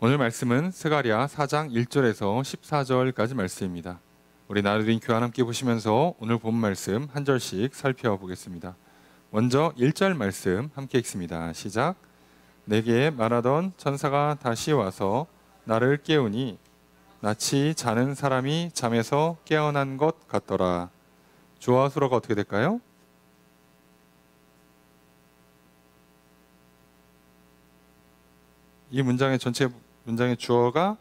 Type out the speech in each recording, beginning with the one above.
오늘 말씀은 스가랴 4장 1절에서 14절까지 말씀입니다. 우리 나누린 교환 함께 보시면서 오늘 본 말씀 한 절씩 살펴보겠습니다. 먼저 1절 말씀 함께 읽습니다. 시작. 내게 말하던 천사가 다시 와서 나를 깨우니 낯이 자는 사람이 잠에서 깨어난 것 같더라. 주어 수로가 어떻게 될까요? 이 문장의 전체 문장의 주어가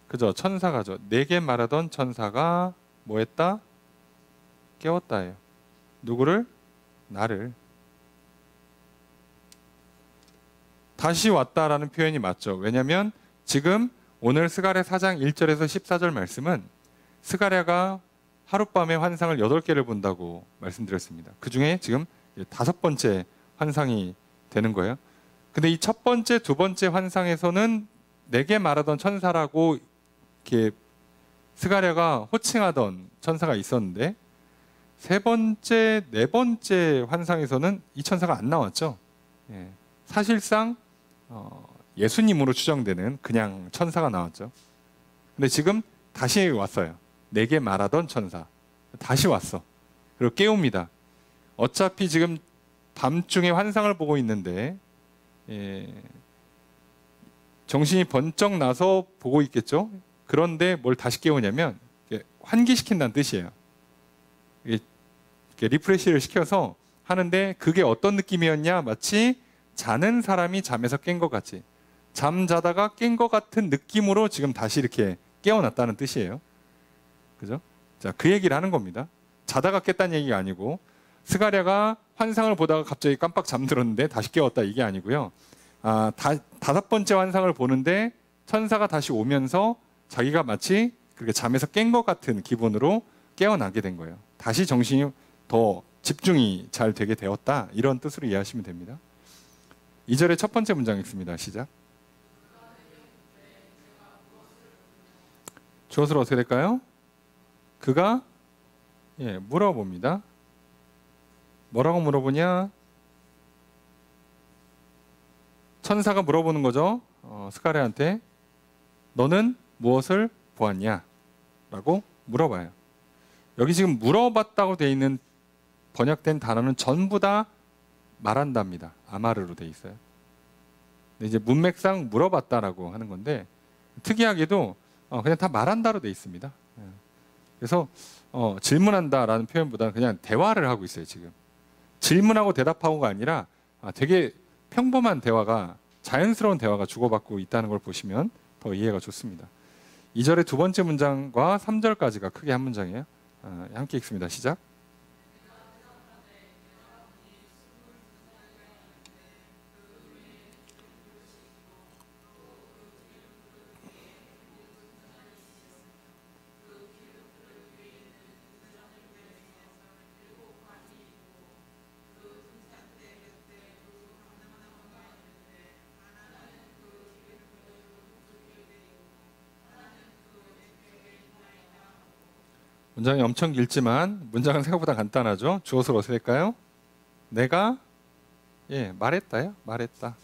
그죠? 천사가죠. 내게 말하던 천사가 뭐 했다? 깨웠다예요. 누구를? 나를. 다시 왔다라는 표현이 맞죠. 왜냐하면 지금 오늘 스가랴 4장 1절에서 14절 말씀은 스가랴가 하룻밤에 환상을 8개를 본다고 말씀드렸습니다. 그 중에 지금 5번째 환상이 되는 거예요. 근데 이 첫 번째, 두 번째 환상에서는 내게 말하던 천사라고 이렇게 스가랴가 호칭하던 천사가 있었는데 세 번째, 네 번째 환상에서는 이 천사가 안 나왔죠. 사실상 예수님으로 추정되는 그냥 천사가 나왔죠. 근데 지금 다시 왔어요. 내게 말하던 천사. 다시 왔어. 그리고 깨웁니다. 어차피 지금 밤중에 환상을 보고 있는데 정신이 번쩍 나서 보고 있겠죠. 그런데 뭘 다시 깨우냐면 환기시킨다는 뜻이에요. 이렇게 리프레시를 시켜서 하는데 그게 어떤 느낌이었냐? 마치 자는 사람이 잠에서 깬 것 같이 잠자다가 깬 것 같은 느낌으로 지금 다시 이렇게 깨어났다는 뜻이에요. 그죠? 자, 그 얘기를 하는 겁니다. 자다가 깼다는 얘기가 아니고 스가랴가 환상을 보다가 갑자기 깜빡 잠들었는데 다시 깨웠다 이게 아니고요. 다섯 번째 환상을 보는데 천사가 다시 오면서 자기가 마치 그렇게 잠에서 깬 것 같은 기분으로 깨어나게 된 거예요. 다시 정신이 더 집중이 잘 되게 되었다. 이런 뜻으로 이해하시면 됩니다. 2절의 첫 번째 문장 읽습니다. 시작. 주어서로 어떻게 될까요? 그가 물어봅니다. 뭐라고 물어보냐? 천사가 물어보는 거죠. 스가랴한테 너는 무엇을 보았냐? 라고 물어봐요. 여기 지금 물어봤다고 돼 있는 번역된 단어는 전부 다 말한답니다. 아마르로 돼 있어요. 근데 이제 문맥상 물어봤다라고 하는 건데 특이하게도 그냥 다 말한다로 돼 있습니다. 그래서 질문한다라는 표현보다는 그냥 대화를 하고 있어요. 지금 질문하고 대답하고가 아니라 되게 평범한 대화가 자연스러운 대화가 주고받고 있다는 걸 보시면 더 이해가 좋습니다. 2절의 두 번째 문장과 3절까지가 크게 한 문장이에요. 함께 읽습니다. 시작. 문장이 엄청 길지만 문장은 생각보다 간단하죠. 주어서 어떻게 될까요? 내가 말했다요. 말했다.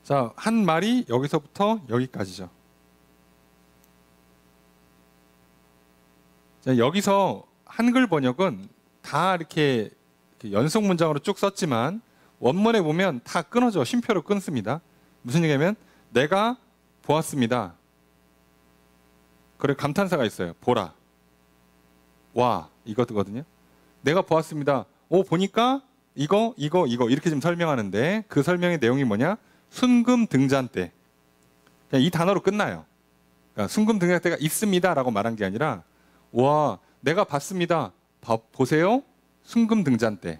자, 한 말이 여기서부터 여기까지죠. 자, 여기서 한글 번역은 다 이렇게 연속 문장으로 쭉 썼지만 원문에 보면 다 끊어져. 쉼표로 끊습니다. 무슨 얘기냐면 내가 보았습니다. 그리고 감탄사가 있어요. 보라. 와, 이거거든요. 내가 보았습니다. 보니까 이거 이렇게 좀 설명하는데 그 설명의 내용이 뭐냐? 순금 등잔 때. 그냥 이 단어로 끝나요. 그러니까 순금 등잔 때가 있습니다라고 말한 게 아니라 와, 내가 봤습니다. 보세요. 순금 등잔 때.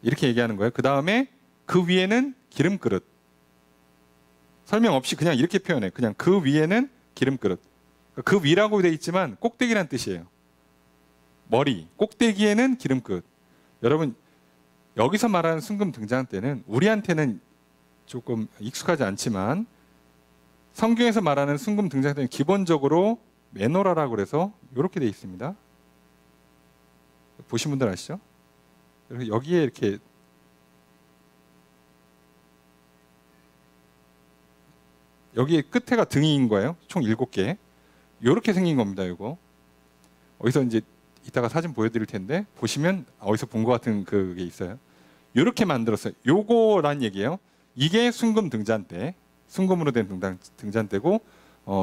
이렇게 얘기하는 거예요. 그 다음에 그 위에는 기름 그릇. 설명 없이 그냥 이렇게 표현해. 그냥 그 위에는 기름 그릇. 그 위라고 돼 있지만 꼭대기란 뜻이에요. 머리, 꼭대기에는 기름끝. 여러분, 여기서 말하는 순금 등잔 때는 우리한테는 조금 익숙하지 않지만 성경에서 말하는 순금 등잔 때는 기본적으로 메노라라고 그래서 이렇게 돼 있습니다. 보신 분들 아시죠? 그래서 여기에 이렇게 여기 끝에가 등인 거예요. 총 7개. 이렇게 생긴 겁니다. 이거 어디서 이제 이따가 사진 보여드릴 텐데 보시면 어디서 본 것 같은 그게 있어요. 이렇게 만들었어요. 요거란 얘기예요. 이게 순금 등잔대, 순금으로 된 등잔대고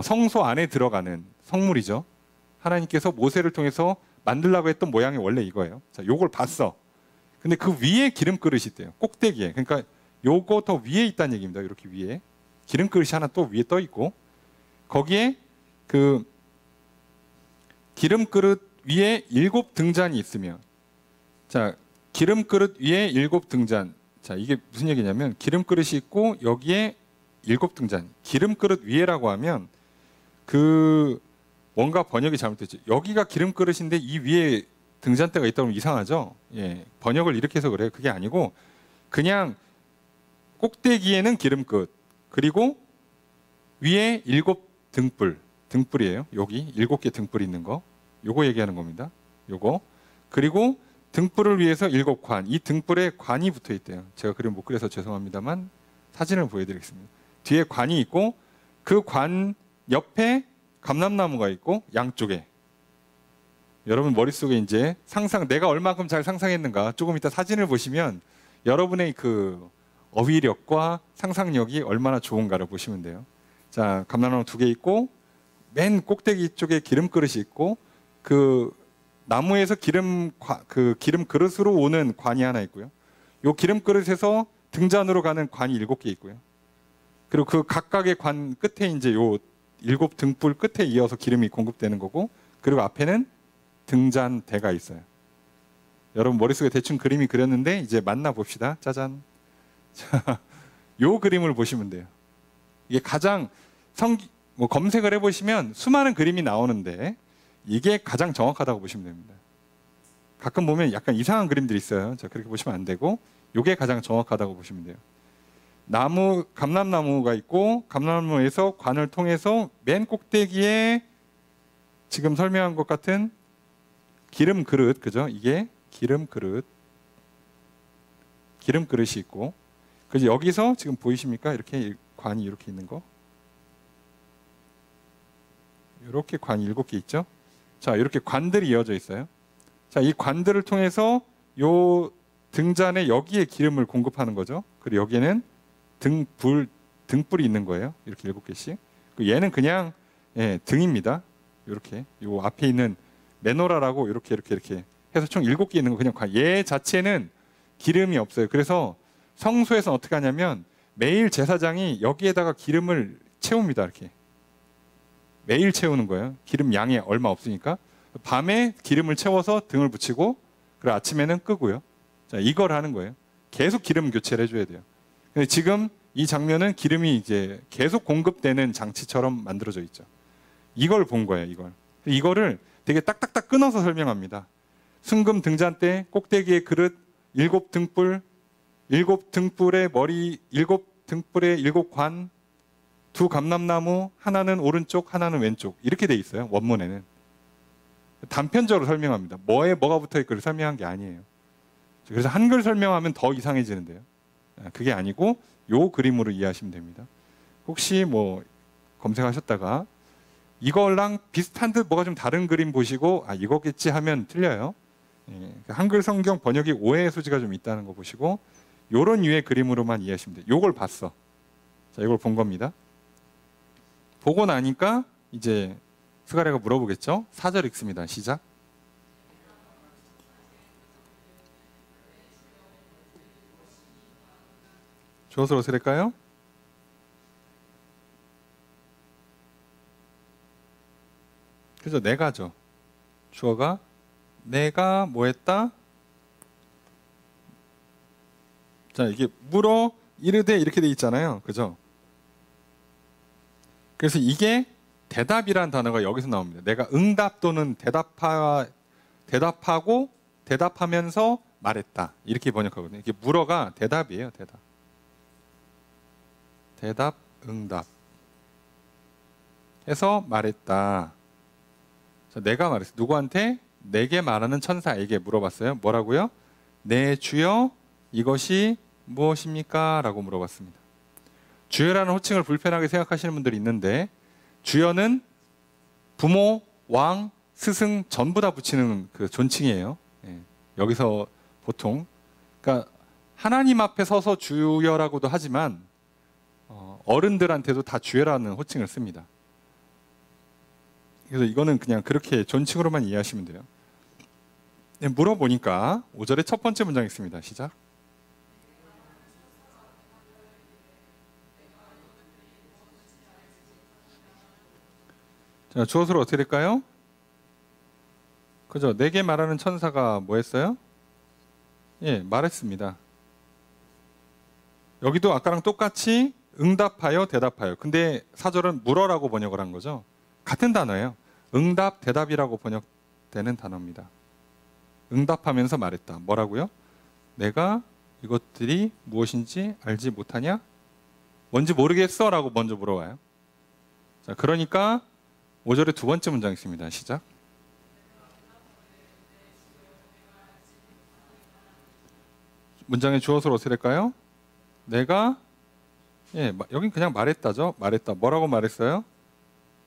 성소 안에 들어가는 성물이죠. 하나님께서 모세를 통해서 만들라고 했던 모양이 원래 이거예요. 자, 요걸 봤어. 근데 그 위에 기름 그릇이 있대요. 꼭대기에. 그러니까 요거 더 위에 있다는 얘기입니다. 이렇게 위에 기름 그릇이 하나 또 위에 떠 있고 거기에 그 기름 그릇 위에 7등잔이 있으면, 자, 기름 그릇 위에 7등잔. 자, 이게 무슨 얘기냐면 기름 그릇이 있고 여기에 7등잔. 기름 그릇 위에라고 하면 그 뭔가 번역이 잘못됐죠. 여기가 기름 그릇인데 이 위에 등잔대가 있다 보면 이상하죠. 예, 번역을 이렇게 해서 그래요. 그게 아니고 그냥 꼭대기에는 기름 그릇, 그리고 위에 7등불, 등불이에요. 여기 7개 등불 있는 거. 요거 얘기하는 겁니다. 요거. 그리고 등불을 위해서 7관. 이 등불에 관이 붙어 있대요. 제가 그림 못 그려서 죄송합니다만 사진을 보여드리겠습니다. 뒤에 관이 있고 그 관 옆에 감람나무가 있고 양쪽에. 여러분 머릿속에 이제 내가 얼마큼 잘 상상했는가 조금 이따 사진을 보시면 여러분의 그 어휘력과 상상력이 얼마나 좋은가를 보시면 돼요. 자, 감람나무 2개 있고 맨 꼭대기 쪽에 기름 그릇이 있고 그 나무에서 기름 그릇으로 오는 관이 하나 있고요. 요 기름 그릇에서 등잔으로 가는 관이 7개 있고요. 그리고 그 각각의 관 끝에 이제 요 7등불 끝에 이어서 기름이 공급되는 거고, 그리고 앞에는 등잔대가 있어요. 여러분 머릿속에 대충 그림이 그렸는데 이제 만나 봅시다. 짜잔. 자, 요 그림을 보시면 돼요. 이게 가장 검색을 해보시면 수많은 그림이 나오는데 이게 가장 정확하다고 보시면 됩니다. 가끔 보면 약간 이상한 그림들이 있어요. 자, 그렇게 보시면 안 되고 이게 가장 정확하다고 보시면 돼요. 감람나무가 있고 감람나무에서 관을 통해서 맨 꼭대기에 지금 설명한 것 같은 기름 그릇, 그죠? 이게 기름 그릇이 있고, 그래서 여기서 지금 보이십니까? 이렇게 관이 이렇게 있는 거. 이렇게 관이 7개 있죠? 자, 이렇게 관들이 이어져 있어요. 자, 이 관들을 통해서 요 등잔에 여기에 기름을 공급하는 거죠. 그리고 여기에는 등불이 있는 거예요. 이렇게 7개씩. 얘는 그냥 등입니다. 이렇게 요 앞에 있는 메노라라고 이렇게 해서 총 7개 있는 거 그냥 얘 자체는 기름이 없어요. 그래서 성소에서는 어떻게 하냐면 매일 제사장이 여기에다가 기름을 채웁니다. 이렇게 매일 채우는 거예요. 기름 양이 얼마 없으니까 밤에 기름을 채워서 등을 붙이고 그리고 아침에는 끄고요. 자, 이걸 하는 거예요. 계속 기름 교체를 해줘야 돼요. 근데 지금 이 장면은 기름이 이제 계속 공급되는 장치처럼 만들어져 있죠. 이걸 본 거예요. 이거를 되게 딱딱딱 끊어서 설명합니다. 순금 등잔대, 꼭대기의 그릇, 7등불, 7등불의 머리, 7등불의 7관, 2 감람나무, 하나는 오른쪽, 하나는 왼쪽, 이렇게 돼 있어요. 원문에는 단편적으로 설명합니다. 뭐가 붙어 있고 설명한 게 아니에요. 그래서 한글 설명하면 더 이상해지는데요. 그게 아니고 요 그림으로 이해하시면 됩니다. 혹시 뭐 검색하셨다가 이거랑 비슷한 듯 뭐가 좀 다른 그림 보시고 이거겠지 하면 틀려요. 한글 성경 번역이 오해의 소지가 좀 있다는 거 보시고 요런 유의 그림으로만 이해하시면 돼요. 요걸 봤어. 자, 이걸 본 겁니다. 보고 나니까 이제 스가랴가 물어보겠죠. 4절 읽습니다. 시작. 주어서 어떻게 될까요? 그죠? 내가죠. 주어가 내가 뭐 했다? 자, 이게 물어 이르되 이렇게 돼 있잖아요. 그죠? 그래서 이게 대답이라는 단어가 여기서 나옵니다. 내가 응답 또는 대답하고 대답하면서 말했다. 이렇게 번역하거든요. 이게 물어가 대답이에요. 대답, 응답 해서 말했다. 자, 내가 말했어. 누구한테? 내게 말하는 천사에게 물어봤어요. 뭐라고요? 내 주여 이것이 무엇입니까? 라고 물어봤습니다. 주여라는 호칭을 불편하게 생각하시는 분들이 있는데 주여는 부모, 왕, 스승 전부 다 붙이는 그 존칭이에요. 예, 여기서 보통 그러니까 하나님 앞에 서서 주여라고도 하지만 어른들한테도 다 주여라는 호칭을 씁니다. 그래서 이거는 그냥 그렇게 존칭으로만 이해하시면 돼요. 네, 물어보니까 5절의 첫 번째 문장 있습니다. 시작. 자, 주어서로 어떻게 될까요? 그죠? 내게 말하는 천사가 뭐 했어요? 예, 말했습니다. 여기도 아까랑 똑같이 응답하여 대답하여. 근데 4절은 물어라고 번역을 한 거죠. 같은 단어예요. 응답, 대답이라고 번역되는 단어입니다. 응답하면서 말했다. 뭐라고요? 내가 이것들이 무엇인지 알지 못하냐? 뭔지 모르겠어? 라고 먼저 물어봐요. 자, 그러니까 5절의 두 번째 문장 있습니다. 시작. 문장의 주어서로 어떻게 될까요? 내가 예, 여긴 그냥 말했다죠. 말했다. 뭐라고 말했어요?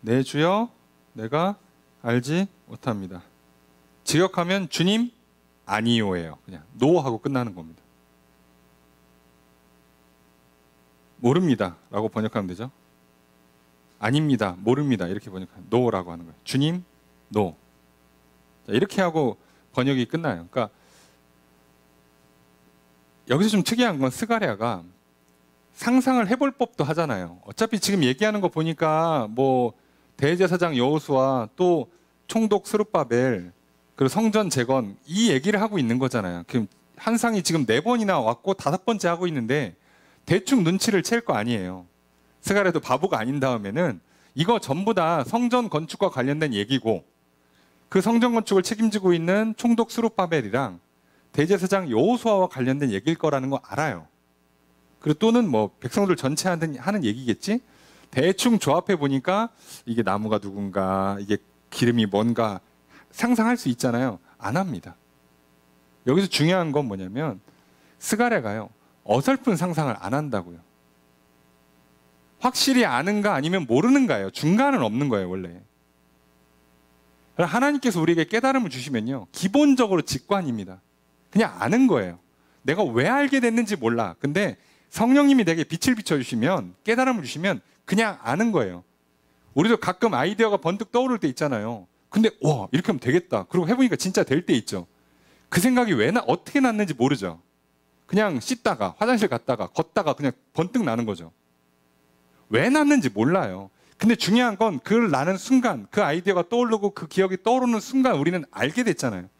내 주여 내가 알지 못합니다. 직역하면 주님 아니요예요. 그냥 노 하고 끝나는 겁니다. 모릅니다 라고 번역하면 되죠. 아닙니다, 모릅니다 이렇게 번역하면 노라고 하는 거예요. 주님 노. 자, 이렇게 하고 번역이 끝나요. 그러니까 여기서 좀 특이한 건 스가랴가 상상을 해볼 법도 하잖아요. 어차피 지금 얘기하는 거 보니까 뭐 대제사장 여호수아 또 총독 스룹바벨 그리고 성전 재건 이 얘기를 하고 있는 거잖아요. 그 환상이 지금 4번이나 왔고 5번째 하고 있는데 대충 눈치를 챌 거 아니에요. 스가랴도 바보가 아닌 다음에는 이거 전부 다 성전 건축과 관련된 얘기고 그 성전 건축을 책임지고 있는 총독 스룹바벨이랑 대제사장 여호수아와 관련된 얘기일 거라는 거 알아요. 그리고 또는 뭐 백성들 전체 하는 얘기겠지. 대충 조합해 보니까 이게 나무가 누군가 이게 기름이 뭔가 상상할 수 있잖아요. 안 합니다. 여기서 중요한 건 뭐냐면 스가랴가요 어설픈 상상을 안 한다고요. 확실히 아는가 아니면 모르는가예요. 중간은 없는 거예요 원래. 하나님께서 우리에게 깨달음을 주시면요 기본적으로 직관입니다. 그냥 아는 거예요. 내가 왜 알게 됐는지 몰라. 근데 성령님이 내게 빛을 비춰주시면 깨달음을 주시면 그냥 아는 거예요. 우리도 가끔 아이디어가 번뜩 떠오를 때 있잖아요. 근데 와 이렇게 하면 되겠다. 그리고 해보니까 진짜 될 때 있죠. 그 생각이 어떻게 났는지 모르죠. 그냥 씻다가 화장실 갔다가 걷다가 그냥 번뜩 나는 거죠. 왜 났는지 몰라요. 근데 중요한 건 그걸 나는 순간 그 아이디어가 떠오르고 그 기억이 떠오르는 순간 우리는 알게 됐잖아요.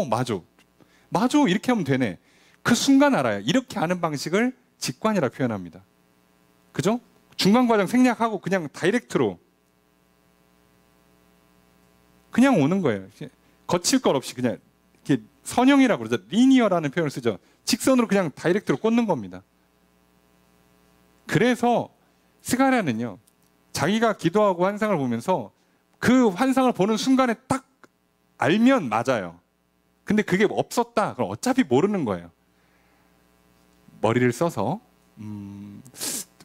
맞아 이렇게 하면 되네. 그 순간 알아요. 이렇게 아는 방식을 직관이라 표현합니다. 그죠? 중간 과정 생략하고 그냥 다이렉트로 그냥 오는 거예요. 거칠 것 없이 그냥 이렇게 선형이라고 그러죠. 리니어라는 표현을 쓰죠. 직선으로 그냥 다이렉트로 꽂는 겁니다. 그래서 스가랴는요 자기가 기도하고 환상을 보면서 그 환상을 보는 순간에 딱 알면 맞아요. 근데 그게 없었다. 그럼 어차피 모르는 거예요. 머리를 써서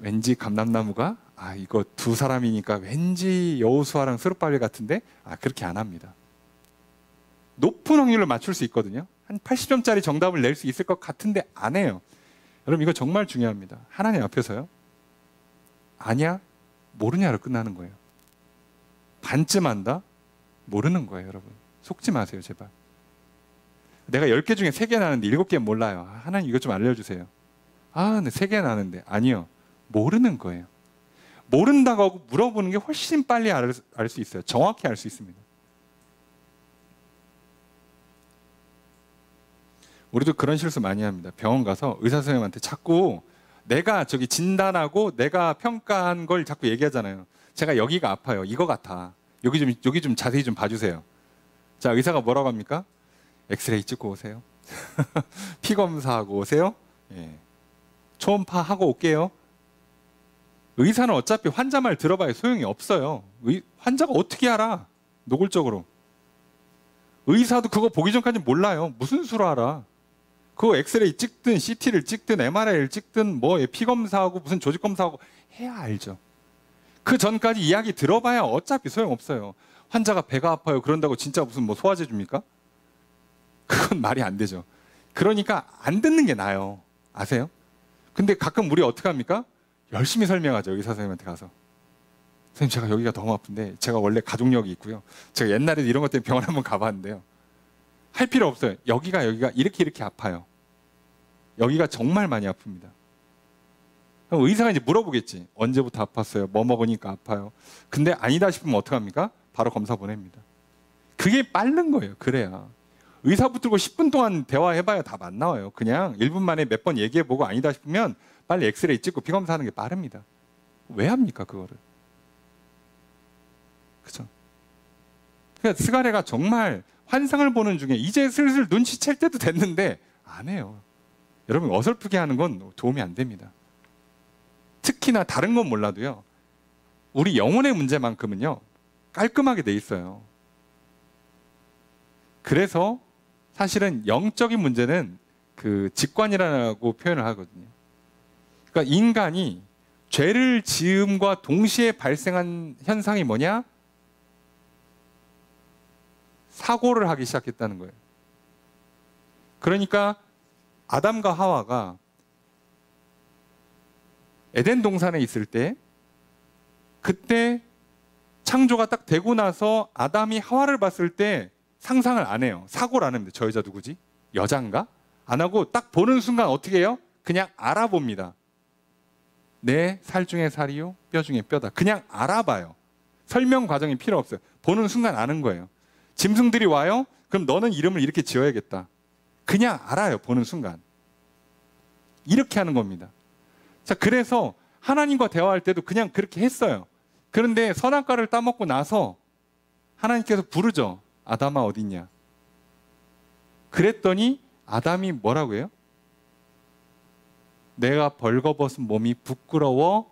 왠지 감람나무가 이거 두 사람이니까 왠지 여호수아랑 스룹바벨 같은데 그렇게 안 합니다. 높은 확률을 맞출 수 있거든요. 한 80점짜리 정답을 낼 수 있을 것 같은데 안 해요. 여러분 이거 정말 중요합니다. 하나님 앞에서요. 아냐? 모르냐로 끝나는 거예요. 반쯤 안다? 모르는 거예요 여러분. 속지 마세요 제발. 내가 10개 중에 3개 나는데 7개 몰라요. 하나님 이것 좀 알려주세요. 네 3개 나는데. 아니요. 모르는 거예요. 모른다고 하고 물어보는 게 훨씬 빨리 알 수 있어요. 정확히 알 수 있습니다. 우리도 그런 실수 많이 합니다. 병원 가서 의사 선생님한테 자꾸 내가 진단하고 내가 평가한 걸 자꾸 얘기하잖아요. 제가 여기가 아파요. 이거 같아. 여기 좀 자세히 좀 봐주세요. 자, 의사가 뭐라고 합니까? 엑스레이 찍고 오세요. 피 검사하고 오세요. 예. 초음파하고 올게요. 의사는 어차피 환자 말 들어봐야 소용이 없어요. 환자가 어떻게 알아? 노골적으로. 의사도 그거 보기 전까지 몰라요. 무슨 수로 알아? 그거 엑스레이 찍든 CT를 찍든 MRI를 찍든 뭐 피 검사하고 무슨 조직 검사하고 해야 알죠. 그 전까지 이야기 들어봐야 어차피 소용없어요. 환자가 배가 아파요 그런다고 진짜 무슨 뭐 소화제 줍니까? 그건 말이 안 되죠. 그러니까 안 듣는 게 나아요. 아세요? 근데 가끔 우리 어떻게 합니까? 열심히 설명하죠. 의사 선생님한테 가서. 선생님 제가 여기가 너무 아픈데 제가 원래 가족력이 있고요. 제가 옛날에도 이런 것 때문에 병원 한번 가봤는데요. 할 필요 없어요. 여기가 이렇게 아파요. 여기가 정말 많이 아픕니다. 그럼 의사가 이제 물어보겠지. 언제부터 아팠어요? 뭐 먹으니까 아파요? 근데 아니다 싶으면 어떡합니까? 바로 검사 보냅니다. 그게 빠른 거예요. 그래야. 의사 붙들고 10분 동안 대화해봐야 답 안 나와요. 그냥 1분 만에 몇 번 얘기해보고 아니다 싶으면 빨리 엑스레이 찍고 피검사하는 게 빠릅니다. 왜 합니까 그거를? 그죠? 그러니까 스가랴가 정말 환상을 보는 중에 이제 슬슬 눈치챌 때도 됐는데 안 해요. 여러분 어설프게 하는 건 도움이 안 됩니다. 특히나 다른 건 몰라도요. 우리 영혼의 문제만큼은요. 깔끔하게 돼 있어요. 그래서 사실은 영적인 문제는 그 직관이라고 표현을 하거든요. 그러니까 인간이 죄를 지음과 동시에 발생한 현상이 뭐냐? 사고를 하기 시작했다는 거예요. 그러니까 아담과 하와가 에덴 동산에 있을 때 그때 창조가 딱 되고 나서 아담이 하와를 봤을 때 상상을 안 해요. 사고를 안 합니다. 저 여자 누구지? 여잔가? 안 하고 딱 보는 순간 어떻게 해요? 그냥 알아봅니다. 내 살 중에 살이요, 뼈 중에 뼈다. 그냥 알아봐요. 설명 과정이 필요 없어요. 보는 순간 아는 거예요. 짐승들이 와요? 그럼 너는 이름을 이렇게 지어야겠다. 그냥 알아요. 보는 순간. 이렇게 하는 겁니다. 자, 그래서 하나님과 대화할 때도 그냥 그렇게 했어요. 그런데 선악과를 따먹고 나서 하나님께서 부르죠. 아담아 어딨냐? 그랬더니 아담이 뭐라고 해요? 내가 벌거벗은 몸이 부끄러워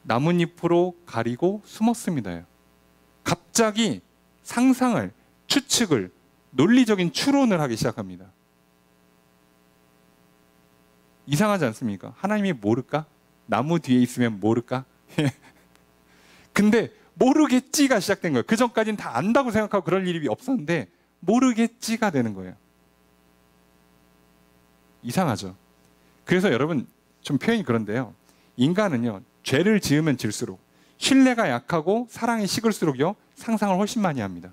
나뭇잎으로 가리고 숨었습니다. 갑자기 상상을, 추측을, 논리적인 추론을 하기 시작합니다. 이상하지 않습니까? 하나님이 모를까? 나무 뒤에 있으면 모를까? 근데 모르겠지가 시작된 거예요. 그 전까지는 다 안다고 생각하고 그럴 일이 없었는데 모르겠지가 되는 거예요. 이상하죠? 그래서 여러분 좀 표현이 그런데요. 인간은요. 죄를 지으면 질수록 신뢰가 약하고 사랑이 식을수록요. 상상을 훨씬 많이 합니다.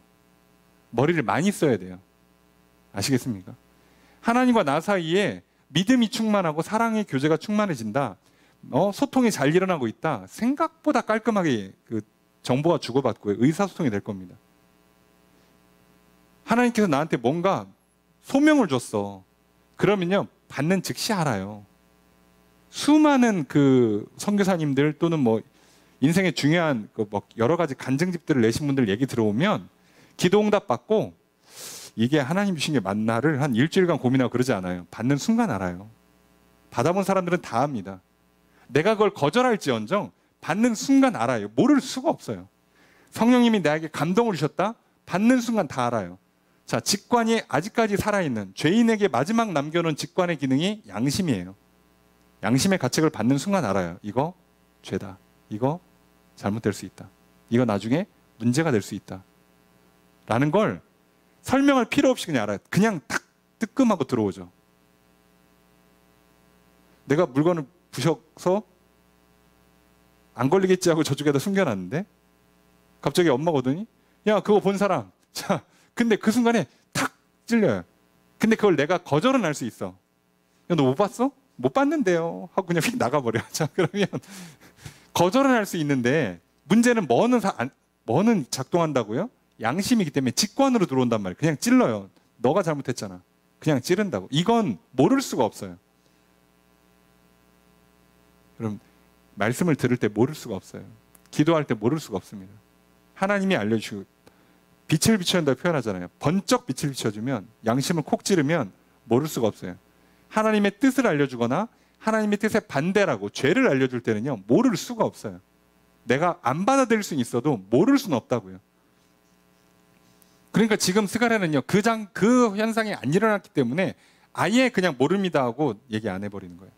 머리를 많이 써야 돼요. 아시겠습니까? 하나님과 나 사이에 믿음이 충만하고 사랑의 교제가 충만해진다. 소통이 잘 일어나고 있다. 생각보다 깔끔하게 그 정보가 주고받고 의사소통이 될 겁니다. 하나님께서 나한테 뭔가 소명을 줬어. 그러면요. 받는 즉시 알아요. 수많은 그 선교사님들 또는 뭐 인생의 중요한 그 뭐 여러 가지 간증집들을 내신 분들 얘기 들어오면 기도응답 받고 이게 하나님 주신 게 맞나를 한 일주일간 고민하고 그러지 않아요. 받는 순간 알아요. 받아본 사람들은 다 압니다. 내가 그걸 거절할지언정 받는 순간 알아요. 모를 수가 없어요. 성령님이 나에게 감동을 주셨다? 받는 순간 다 알아요. 자, 직관이 아직까지 살아있는 죄인에게 마지막 남겨놓은 직관의 기능이 양심이에요. 양심의 가책을 받는 순간 알아요. 이거 죄다. 이거 잘못될 수 있다. 이거 나중에 문제가 될 수 있다. 라는 걸 설명할 필요 없이 그냥 알아요. 그냥 탁 뜨끔하고 들어오죠. 내가 물건을 부셔서 안 걸리겠지 하고 저쪽에다 숨겨놨는데 갑자기 엄마가 오더니 야 그거 본 사람. 자, 근데 그 순간에 탁 찔려요. 근데 그걸 내가 거절은 할 수 있어. 야, 너 못 봤어? 못 봤는데요. 하고 그냥 휙 나가버려. 자, 그러면 거절은 할 수 있는데 문제는 뭐는 작동한다고요? 양심이기 때문에 직관으로 들어온단 말이에요. 그냥 찔러요. 너가 잘못했잖아. 그냥 찌른다고. 이건 모를 수가 없어요. 그럼 말씀을 들을 때 모를 수가 없어요. 기도할 때 모를 수가 없습니다. 하나님이 알려주고 빛을 비춰준다고 표현하잖아요. 번쩍 빛을 비춰주면 양심을 콕 찌르면 모를 수가 없어요. 하나님의 뜻을 알려주거나 하나님의 뜻에 반대라고 죄를 알려줄 때는요. 모를 수가 없어요. 내가 안 받아들일 수는 있어도 모를 수는 없다고요. 그러니까 지금 스가랴는요. 그 현상이 안 일어났기 때문에 아예 그냥 모릅니다 하고 얘기 안 해버리는 거예요.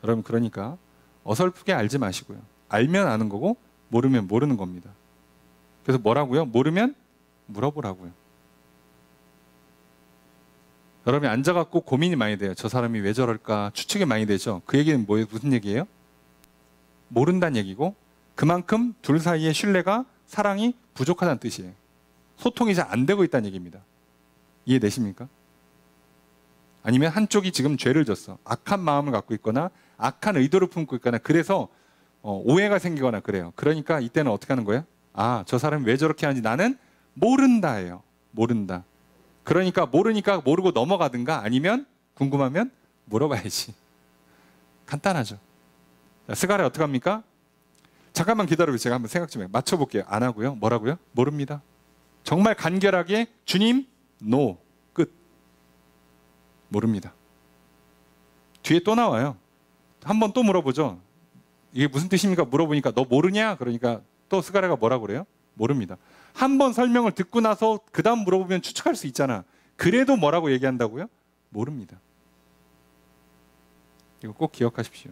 여러분 그러니까 어설프게 알지 마시고요. 알면 아는 거고 모르면 모르는 겁니다. 그래서 뭐라고요? 모르면 물어보라고요. 여러분이 앉아갖고 고민이 많이 돼요. 저 사람이 왜 저럴까? 추측이 많이 되죠. 그 얘기는 뭐예요? 무슨 얘기예요? 모른다는 얘기고 그만큼 둘 사이의 신뢰가 사랑이 부족하다는 뜻이에요. 소통이 잘 안 되고 있다는 얘기입니다. 이해되십니까? 아니면 한쪽이 지금 죄를 졌어. 악한 마음을 갖고 있거나 악한 의도를 품고 있거나 그래서 오해가 생기거나 그래요. 그러니까 이때는 어떻게 하는 거예요? 아, 저 사람이 왜 저렇게 하는지 나는 모른다예요. 모른다. 그러니까 모르니까 모르고 넘어가든가 아니면 궁금하면 물어봐야지. 간단하죠. 자, 스가랴 어떻게 합니까? 잠깐만 기다려보세요. 제가 한번 생각 좀 해요. 맞춰볼게요. 안 하고요. 뭐라고요? 모릅니다. 정말 간결하게 주님, 노, 끝. 모릅니다. 뒤에 또 나와요. 한번 또 물어보죠. 이게 무슨 뜻입니까? 물어보니까 너 모르냐? 그러니까 또 스가랴가 뭐라고 그래요? 모릅니다. 한 번 설명을 듣고 나서 그 다음 물어보면 추측할 수 있잖아. 그래도 뭐라고 얘기한다고요? 모릅니다. 이거 꼭 기억하십시오.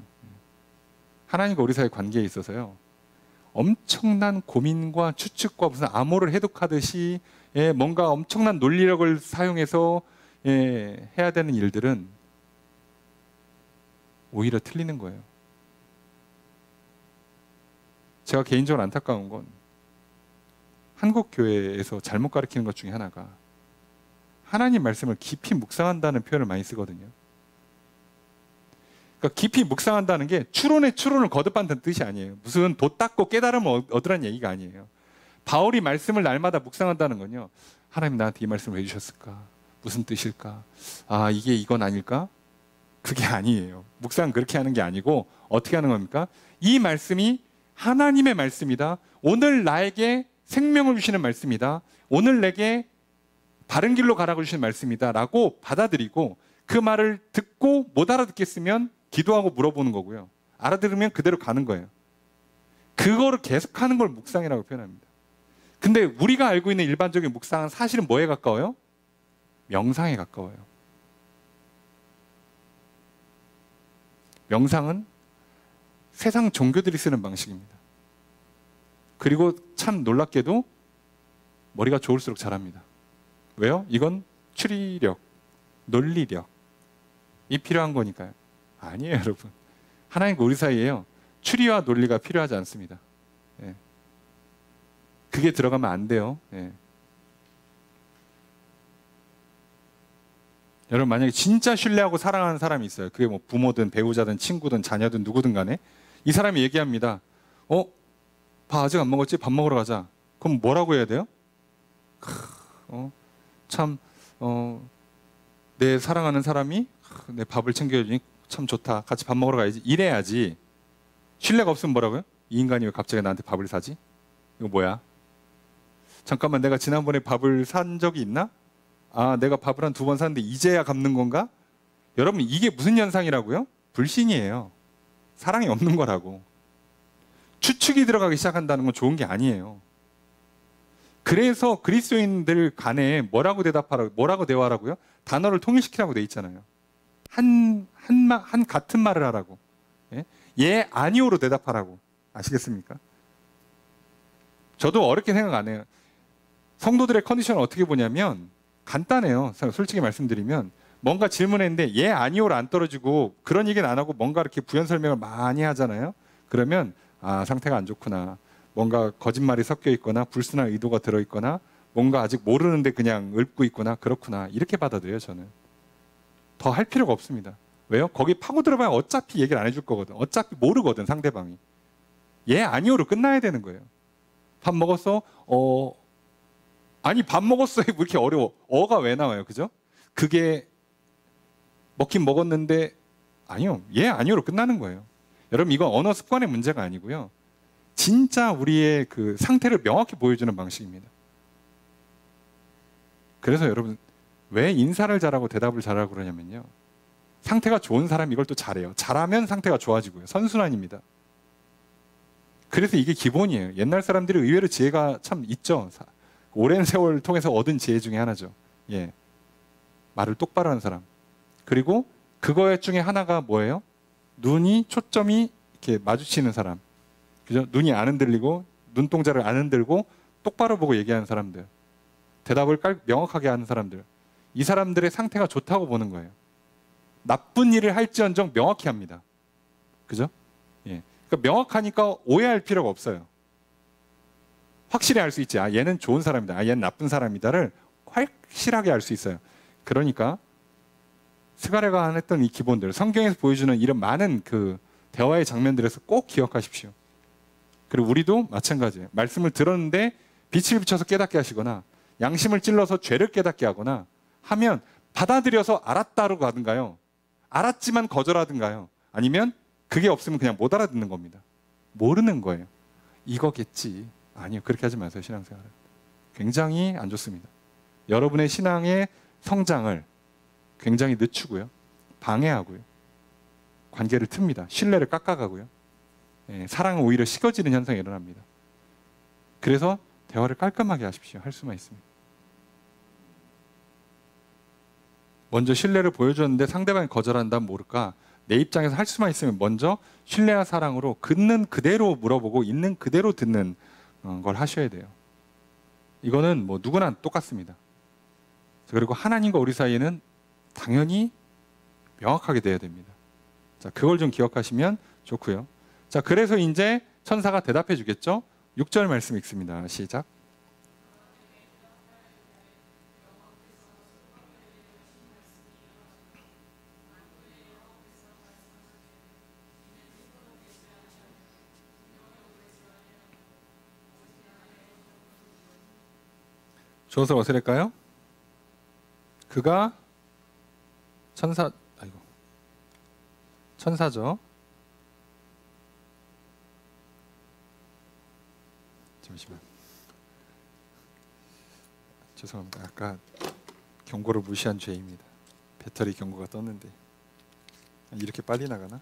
하나님과 우리 사이의 관계에 있어서요. 엄청난 고민과 추측과 무슨 암호를 해독하듯이 뭔가 엄청난 논리력을 사용해서 해야 되는 일들은 오히려 틀리는 거예요. 제가 개인적으로 안타까운 건 한국 교회에서 잘못 가르치는 것 중에 하나가 하나님 말씀을 깊이 묵상한다는 표현을 많이 쓰거든요. 그러니까 깊이 묵상한다는 게 추론의 추론을 거듭한다는 뜻이 아니에요. 무슨 돛 닦고 깨달음을 얻으라는 얘기가 아니에요. 바울이 말씀을 날마다 묵상한다는 건요. 하나님 나한테 이 말씀을 왜 주셨을까? 무슨 뜻일까? 아, 이게 이건 아닐까? 그게 아니에요. 묵상 그렇게 하는 게 아니고 어떻게 하는 겁니까? 이 말씀이 하나님의 말씀이다. 오늘 나에게 생명을 주시는 말씀이다. 오늘 내게 바른 길로 가라고 주시는 말씀이다. 라고 받아들이고 그 말을 듣고 못 알아듣겠으면 기도하고 물어보는 거고요. 알아들으면 그대로 가는 거예요. 그거를 계속하는 걸 묵상이라고 표현합니다. 근데 우리가 알고 있는 일반적인 묵상은 사실은 뭐에 가까워요? 명상에 가까워요. 명상은 세상 종교들이 쓰는 방식입니다. 그리고 참 놀랍게도 머리가 좋을수록 잘합니다. 왜요? 이건 추리력, 논리력이 필요한 거니까요. 아니에요, 여러분. 하나님과 우리 사이에요. 추리와 논리가 필요하지 않습니다. 예. 그게 들어가면 안 돼요. 예. 여러분 만약에 진짜 신뢰하고 사랑하는 사람이 있어요. 그게 뭐 부모든 배우자든 친구든 자녀든 누구든 간에 이 사람이 얘기합니다. 밥 아직 안 먹었지? 밥 먹으러 가자. 그럼 뭐라고 해야 돼요? 내 사랑하는 사람이 내 밥을 챙겨주니 참 좋다. 같이 밥 먹으러 가야지. 이래야지. 신뢰가 없으면 뭐라고요? 이 인간이 왜 갑자기 나한테 밥을 사지? 이거 뭐야? 잠깐만 내가 지난번에 밥을 산 적이 있나? 아, 내가 밥을 한 2번 샀는데 이제야 갚는 건가? 여러분 이게 무슨 현상이라고요? 불신이에요. 사랑이 없는 거라고. 추측이 들어가기 시작한다는 건 좋은 게 아니에요. 그래서 그리스도인들 간에 뭐라고 대답하라고, 뭐라고 대화하라고요? 단어를 통일시키라고 돼 있잖아요. 한 같은 말을 하라고. 예, 아니오로 대답하라고. 아시겠습니까? 저도 어렵게 생각 안 해요. 성도들의 컨디션을 어떻게 보냐면 간단해요. 솔직히 말씀드리면 뭔가 질문했는데 예, 아니오로 안 떨어지고 그런 얘기는 안 하고 뭔가 이렇게 부연 설명을 많이 하잖아요. 그러면 아, 상태가 안 좋구나. 뭔가 거짓말이 섞여 있거나 불순한 의도가 들어있거나 뭔가 아직 모르는데 그냥 읊고 있구나. 그렇구나. 이렇게 받아들여요, 저는. 더 할 필요가 없습니다. 왜요? 거기 파고 들어가면 어차피 얘기를 안 해줄 거거든. 어차피 모르거든, 상대방이. 예, 아니오로 끝나야 되는 거예요. 밥 먹었어? 아니, 밥 먹었어요. 왜 이렇게 어려워? 어가 왜 나와요? 그죠? 그게 먹긴 먹었는데 아니요. 예, 아니오로 끝나는 거예요. 여러분, 이건 언어 습관의 문제가 아니고요. 진짜 우리의 그 상태를 명확히 보여주는 방식입니다. 그래서 여러분, 왜 인사를 잘하고 대답을 잘하고 그러냐면요. 상태가 좋은 사람이 이걸 또 잘해요. 잘하면 상태가 좋아지고요. 선순환입니다. 그래서 이게 기본이에요. 옛날 사람들이 의외로 지혜가 참 있죠. 오랜 세월 통해서 얻은 지혜 중에 하나죠. 예, 말을 똑바로 하는 사람. 그리고 그거 중에 하나가 뭐예요? 눈이 초점이 이렇게 마주치는 사람, 그죠? 눈이 안 흔들리고 눈동자를 안 흔들고 똑바로 보고 얘기하는 사람들, 대답을 명확하게 하는 사람들, 이 사람들의 상태가 좋다고 보는 거예요. 나쁜 일을 할지언정 명확히 합니다. 그죠? 예. 그러니까 명확하니까 오해할 필요가 없어요. 확실히 알 수 있지. 아, 얘는 좋은 사람이다. 아, 얘는 나쁜 사람이다를 확실하게 알 수 있어요. 그러니까 스가랴가 했던 이 기본들, 성경에서 보여주는 이런 많은 그 대화의 장면들에서 꼭 기억하십시오. 그리고 우리도 마찬가지예요. 말씀을 들었는데 빛을 비춰서 깨닫게 하시거나 양심을 찔러서 죄를 깨닫게 하거나 하면 받아들여서 알았다로 가든가요, 알았지만 거절하든가요, 아니면 그게 없으면 그냥 못 알아듣는 겁니다. 모르는 거예요. 이거겠지. 아니요, 그렇게 하지 마세요. 신앙생활은 굉장히 안 좋습니다. 여러분의 신앙의 성장을 굉장히 늦추고요, 방해하고요, 관계를 틉니다. 신뢰를 깎아가고요, 예, 사랑은 오히려 식어지는 현상이 일어납니다. 그래서 대화를 깔끔하게 하십시오. 할 수만 있습니다. 먼저 신뢰를 보여줬는데 상대방이 거절한다면 모를까, 내 입장에서 할 수만 있으면 먼저 신뢰와 사랑으로 있는 그대로 물어보고 있는 그대로 듣는 걸 하셔야 돼요. 이거는 뭐 누구나 똑같습니다. 그리고 하나님과 우리 사이에는 당연히 명확하게 돼야 됩니다. 자, 그걸 좀 기억하시면 좋고요. 자, 그래서 이제 천사가 대답해 주겠죠. 6절 말씀 읽습니다. 시작. 주어서 어떻게될까요? 그가 천사죠. 잠시만. 죄송합니다. 아까 경고를 무시한 죄입니다. 배터리 경고가 떴는데 이렇게 빨리 나가나?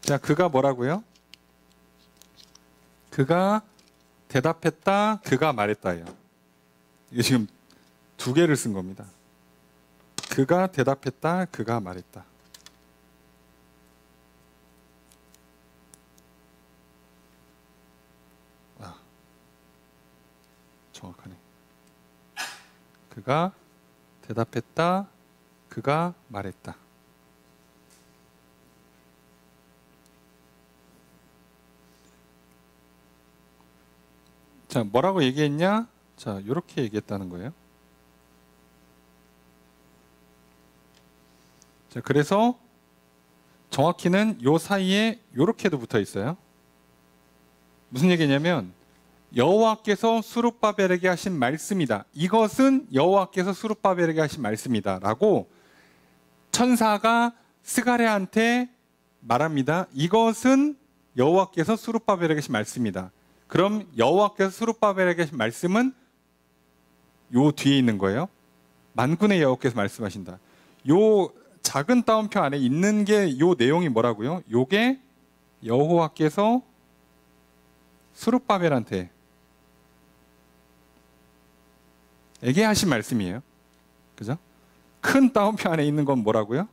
자, 그가 뭐라고요? 그가 대답했다, 그가 말했다예요. 이게 지금 두 개를 쓴 겁니다. 그가 대답했다, 그가 말했다. 아, 정확하네. 그가 대답했다, 그가 말했다. 자, 뭐라고 얘기했냐? 자, 이렇게 얘기했다는 거예요. 자, 그래서 정확히는 요 사이에 이렇게도 붙어 있어요. 무슨 얘기냐면 여호와께서 스룹바벨에게 하신 말씀이다. 이것은 여호와께서 스룹바벨에게 하신 말씀이다 라고 천사가 스가랴한테 말합니다. 이것은 여호와께서 스룹바벨에게 하신 말씀이다. 그럼 여호와께서 스룹바벨에게 하신 말씀은 요 뒤에 있는 거예요. 만군의 여호와께서 말씀하신다. 요 작은 따옴표 안에 있는 게 요 내용이 뭐라고요? 요게 여호와께서 스룹바벨한테 에게 하신 말씀이에요. 그죠? 큰 따옴표 안에 있는 건 뭐라고요?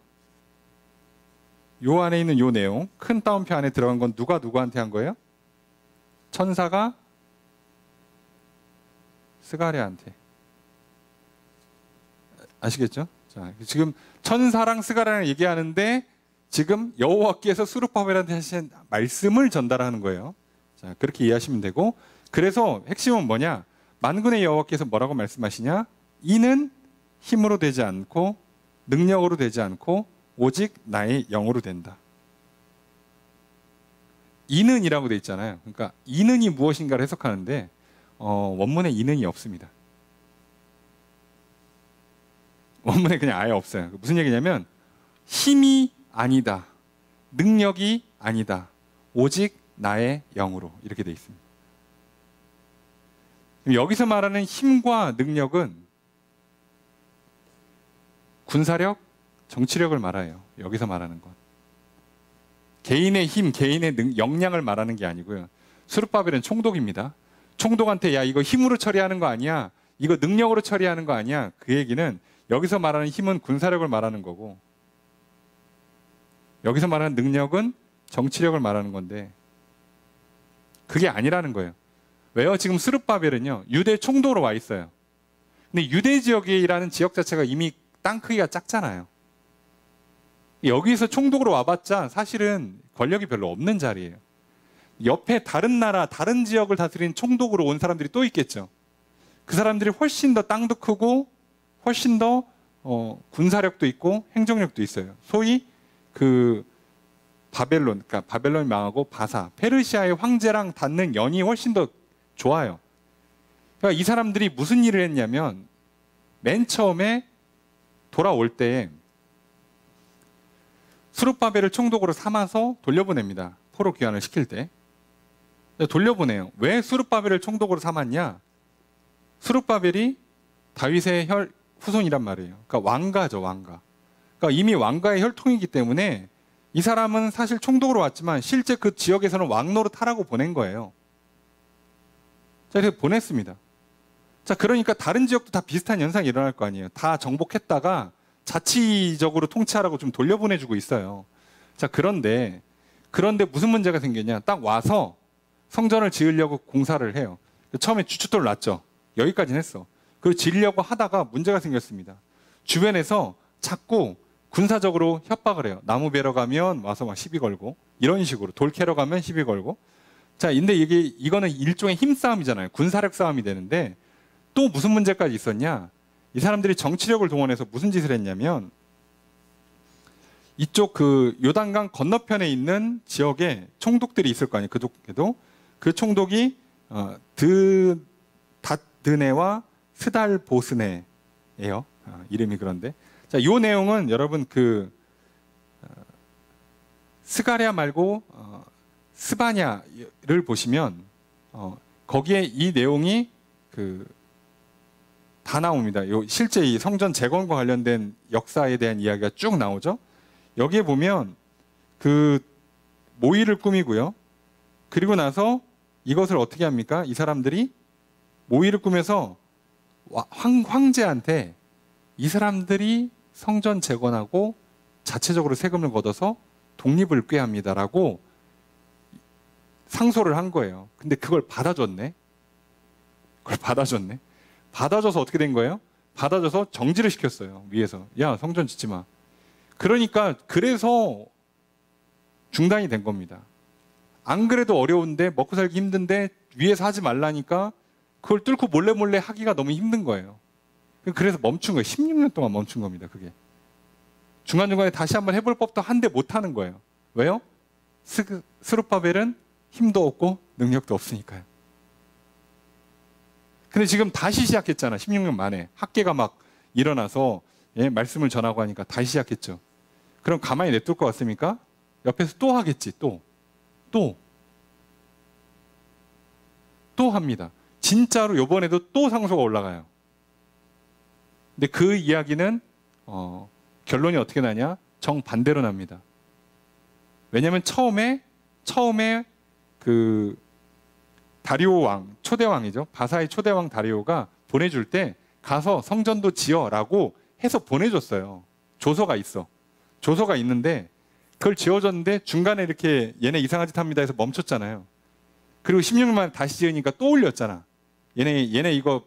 요 안에 있는 요 내용, 큰 따옴표 안에 들어간 건 누가 누구한테 한 거예요? 천사가 스가랴한테. 아시겠죠? 자, 지금 천사랑 스가랴랑 얘기하는데 지금 여호와께서 스룹바벨한테 하신 말씀을 전달하는 거예요. 자, 그렇게 이해하시면 되고, 그래서 핵심은 뭐냐? 만군의 여호와께서 뭐라고 말씀하시냐? 이는 힘으로 되지 않고 능력으로 되지 않고 오직 나의 영으로 된다. 이는이라고 돼 있잖아요. 그러니까 이는이 무엇인가를 해석하는데 원문에 이는이 없습니다. 원문에 그냥 아예 없어요. 무슨 얘기냐면 힘이 아니다, 능력이 아니다, 오직 나의 영으로, 이렇게 돼 있습니다. 여기서 말하는 힘과 능력은 군사력, 정치력을 말해요. 여기서 말하는 건 개인의 힘, 개인의 역량을 말하는 게 아니고요. 스룹바벨은 총독입니다. 총독한테 야, 이거 힘으로 처리하는 거 아니야, 이거 능력으로 처리하는 거 아니야. 그 얘기는 여기서 말하는 힘은 군사력을 말하는 거고, 여기서 말하는 능력은 정치력을 말하는 건데 그게 아니라는 거예요. 왜요? 지금 스룹바벨은요 유대 총독으로 와 있어요. 근데 유대 지역이라는 지역 자체가 이미 땅 크기가 작잖아요. 여기서 총독으로 와봤자 사실은 권력이 별로 없는 자리예요. 옆에 다른 나라, 다른 지역을 다스린 총독으로 온 사람들이 또 있겠죠. 그 사람들이 훨씬 더 땅도 크고 훨씬 더 군사력도 있고 행정력도 있어요. 소위 그 바벨론, 그러니까 바벨론이 망하고 바사, 페르시아의 황제랑 닿는 연이 훨씬 더 좋아요. 그러니까 이 사람들이 무슨 일을 했냐면 맨 처음에 돌아올 때 스룹바벨을 총독으로 삼아서 돌려보냅니다. 포로 귀환을 시킬 때. 돌려보내요. 왜 스룹바벨을 총독으로 삼았냐? 스룹바벨이 다윗의 후손이란 말이에요. 그러니까 왕가죠, 왕가. 그러니까 이미 왕가의 혈통이기 때문에 이 사람은 사실 총독으로 왔지만 실제 그 지역에서는 왕노릇 하라고 보낸 거예요. 자, 그래서 보냈습니다. 자, 그러니까 다른 지역도 다 비슷한 현상이 일어날 거 아니에요. 다 정복했다가 자치적으로 통치하라고 좀 돌려보내주고 있어요. 자, 그런데 무슨 문제가 생겼냐? 딱 와서 성전을 지으려고 공사를 해요. 처음에 주춧돌 놨죠. 여기까지는 했어. 그리고 지으려고 하다가 문제가 생겼습니다. 주변에서 자꾸 군사적으로 협박을 해요. 나무 베러 가면 와서 막 시비 걸고 이런 식으로 돌 캐러 가면 시비 걸고. 자, 근데 이거는 일종의 힘싸움이잖아요. 군사력 싸움이 되는데 또 무슨 문제까지 있었냐? 이 사람들이 정치력을 동원해서 무슨 짓을 했냐면 이쪽 그 요단강 건너편에 있는 지역에 총독들이 있을 거 아니에요. 그쪽에도 그 총독이 다드네와 스달보스네예요. 이름이 그런데. 자, 요 내용은 여러분 스가랴 말고 스바냐를 보시면 거기에 이 내용이 다 나옵니다. 실제 이 성전 재건과 관련된 역사에 대한 이야기가 쭉 나오죠. 여기에 보면 그 모의를 꾸미고요. 그리고 나서 이것을 어떻게 합니까? 이 사람들이 모의를 꾸며서 황제한테 이 사람들이 성전 재건하고 자체적으로 세금을 걷어서 독립을 꾀합니다라고 상소를 한 거예요. 근데 그걸 받아줬네. 받아줘서 어떻게 된 거예요? 받아줘서 정지를 시켰어요. 위에서. 야, 성전 짓지 마. 그래서 중단이 된 겁니다. 안 그래도 어려운데 먹고 살기 힘든데 위에서 하지 말라니까 그걸 뚫고 몰래 하기가 너무 힘든 거예요. 그래서 멈춘 거예요. 16년 동안 멈춘 겁니다. 그게. 중간중간에 다시 한번 해볼 법도 한데 못 하는 거예요. 왜요? 스룹바벨은 힘도 없고 능력도 없으니까요. 근데 지금 다시 시작했잖아. 16년 만에. 학계가 막 일어나서 말씀을 전하고 하니까 다시 시작했죠. 그럼 가만히 냅둘 것 같습니까? 옆에서 또 하겠지. 또 합니다. 진짜로 이번에도 또 상소가 올라가요. 근데 그 이야기는 결론이 어떻게 나냐? 정반대로 납니다. 왜냐하면 처음에 그 다리오 왕, 초대왕이죠. 바사의 초대왕 다리오가 보내줄 때 가서 성전도 지어라고 해서 보내줬어요. 조서가 있어. 조서가 있는데 그걸 지어줬는데 중간에 이렇게 얘네 이상한 짓 합니다 해서 멈췄잖아요. 그리고 16년 만에 다시 지으니까 또 올렸잖아. 얘네 이거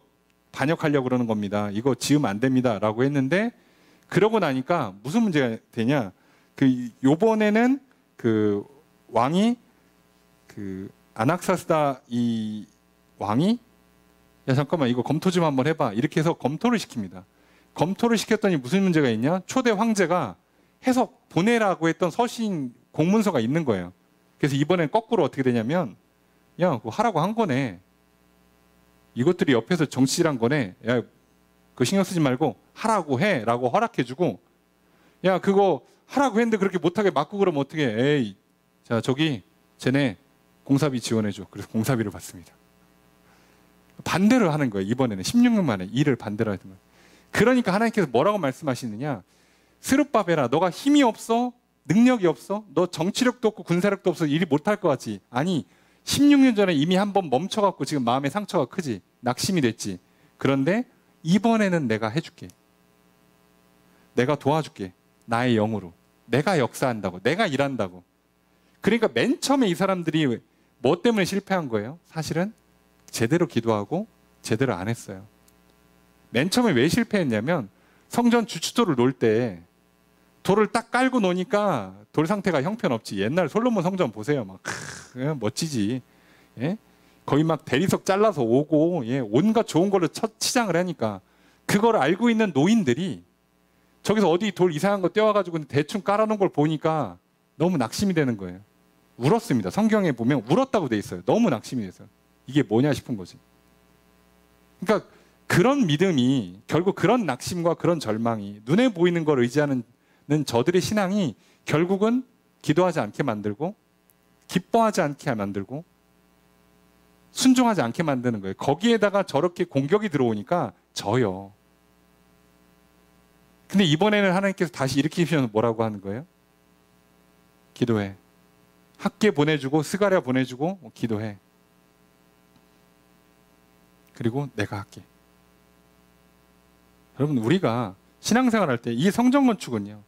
반역하려고 그러는 겁니다. 이거 지으면 안 됩니다. 라고 했는데 그러고 나니까 무슨 문제가 되냐. 요번에는 그 왕이 아낙사스다 이 왕이 야 잠깐만 이거 검토 좀 한번 해봐. 이렇게 해서 검토를 시킵니다. 검토를 시켰더니 무슨 문제가 있냐. 초대 황제가 해서 보내라고 했던 서신 공문서가 있는 거예요. 그래서 이번엔 거꾸로 어떻게 되냐면 야 그거 하라고 한 거네. 이것들이 옆에서 정치질한 거네. 야 그거 신경 쓰지 말고 하라고 해 라고 허락해주고 야 그거 하라고 했는데 그렇게 못하게 맞고 그러면 어떻게 해. 에이 자 저기 쟤네 공사비 지원해줘. 그래서 공사비를 받습니다. 반대로 하는 거예요. 이번에는 16년 만에 일을 반대로 하는 거예요. 그러니까 하나님께서 뭐라고 말씀하시느냐. 스룹바벨아 너가 힘이 없어? 능력이 없어? 너 정치력도 없고 군사력도 없어 일이 못할 것 같지? 아니 16년 전에 이미 한번 멈춰갖고 지금 마음의 상처가 크지? 낙심이 됐지? 그런데 이번에는 내가 해줄게. 내가 도와줄게. 나의 영으로. 내가 역사한다고, 내가 일한다고. 그러니까 맨 처음에 이 사람들이 뭐 때문에 실패한 거예요? 사실은 제대로 기도하고 제대로 안 했어요. 맨 처음에 왜 실패했냐면 성전 주춧돌을 놓을 때 돌을 딱 깔고 놓으니까 돌 상태가 형편없지. 옛날 솔로몬 성전 보세요. 막 멋지지. 예? 거의 막 대리석 잘라서 오고, 예? 온갖 좋은 걸로 치장을 하니까 그걸 알고 있는 노인들이 저기서 어디 돌 이상한 거 떼와가지고 대충 깔아놓은 걸 보니까 너무 낙심이 되는 거예요. 울었습니다. 성경에 보면 울었다고 돼 있어요. 너무 낙심이 돼서. 이게 뭐냐 싶은 거지. 그러니까 그런 믿음이, 결국 그런 낙심과 그런 절망이, 눈에 보이는 걸 의지하는 저들의 신앙이 결국은 기도하지 않게 만들고, 기뻐하지 않게 만들고, 순종하지 않게 만드는 거예요. 거기에다가 저렇게 공격이 들어오니까 져요. 근데 이번에는 하나님께서 다시 일으키시면서 뭐라고 하는 거예요? 기도해. 학계 보내주고 스가랴 보내주고 기도해. 그리고 내가 할게. 여러분, 우리가 신앙생활 할 때 이 성전 건축은요,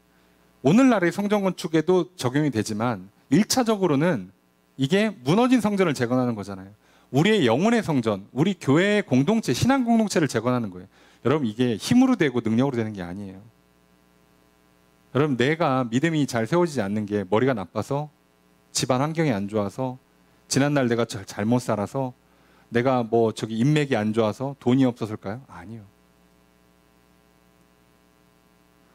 오늘날의 성전 건축에도 적용이 되지만 1차적으로는 이게 무너진 성전을 재건하는 거잖아요. 우리의 영혼의 성전, 우리 교회의 공동체, 신앙 공동체를 재건하는 거예요. 여러분, 이게 힘으로 되고 능력으로 되는 게 아니에요. 여러분, 내가 믿음이 잘 세워지지 않는 게 머리가 나빠서, 집안 환경이 안 좋아서, 지난날 내가 잘못 살아서, 내가 인맥이 안 좋아서, 돈이 없어서일까요? 아니요.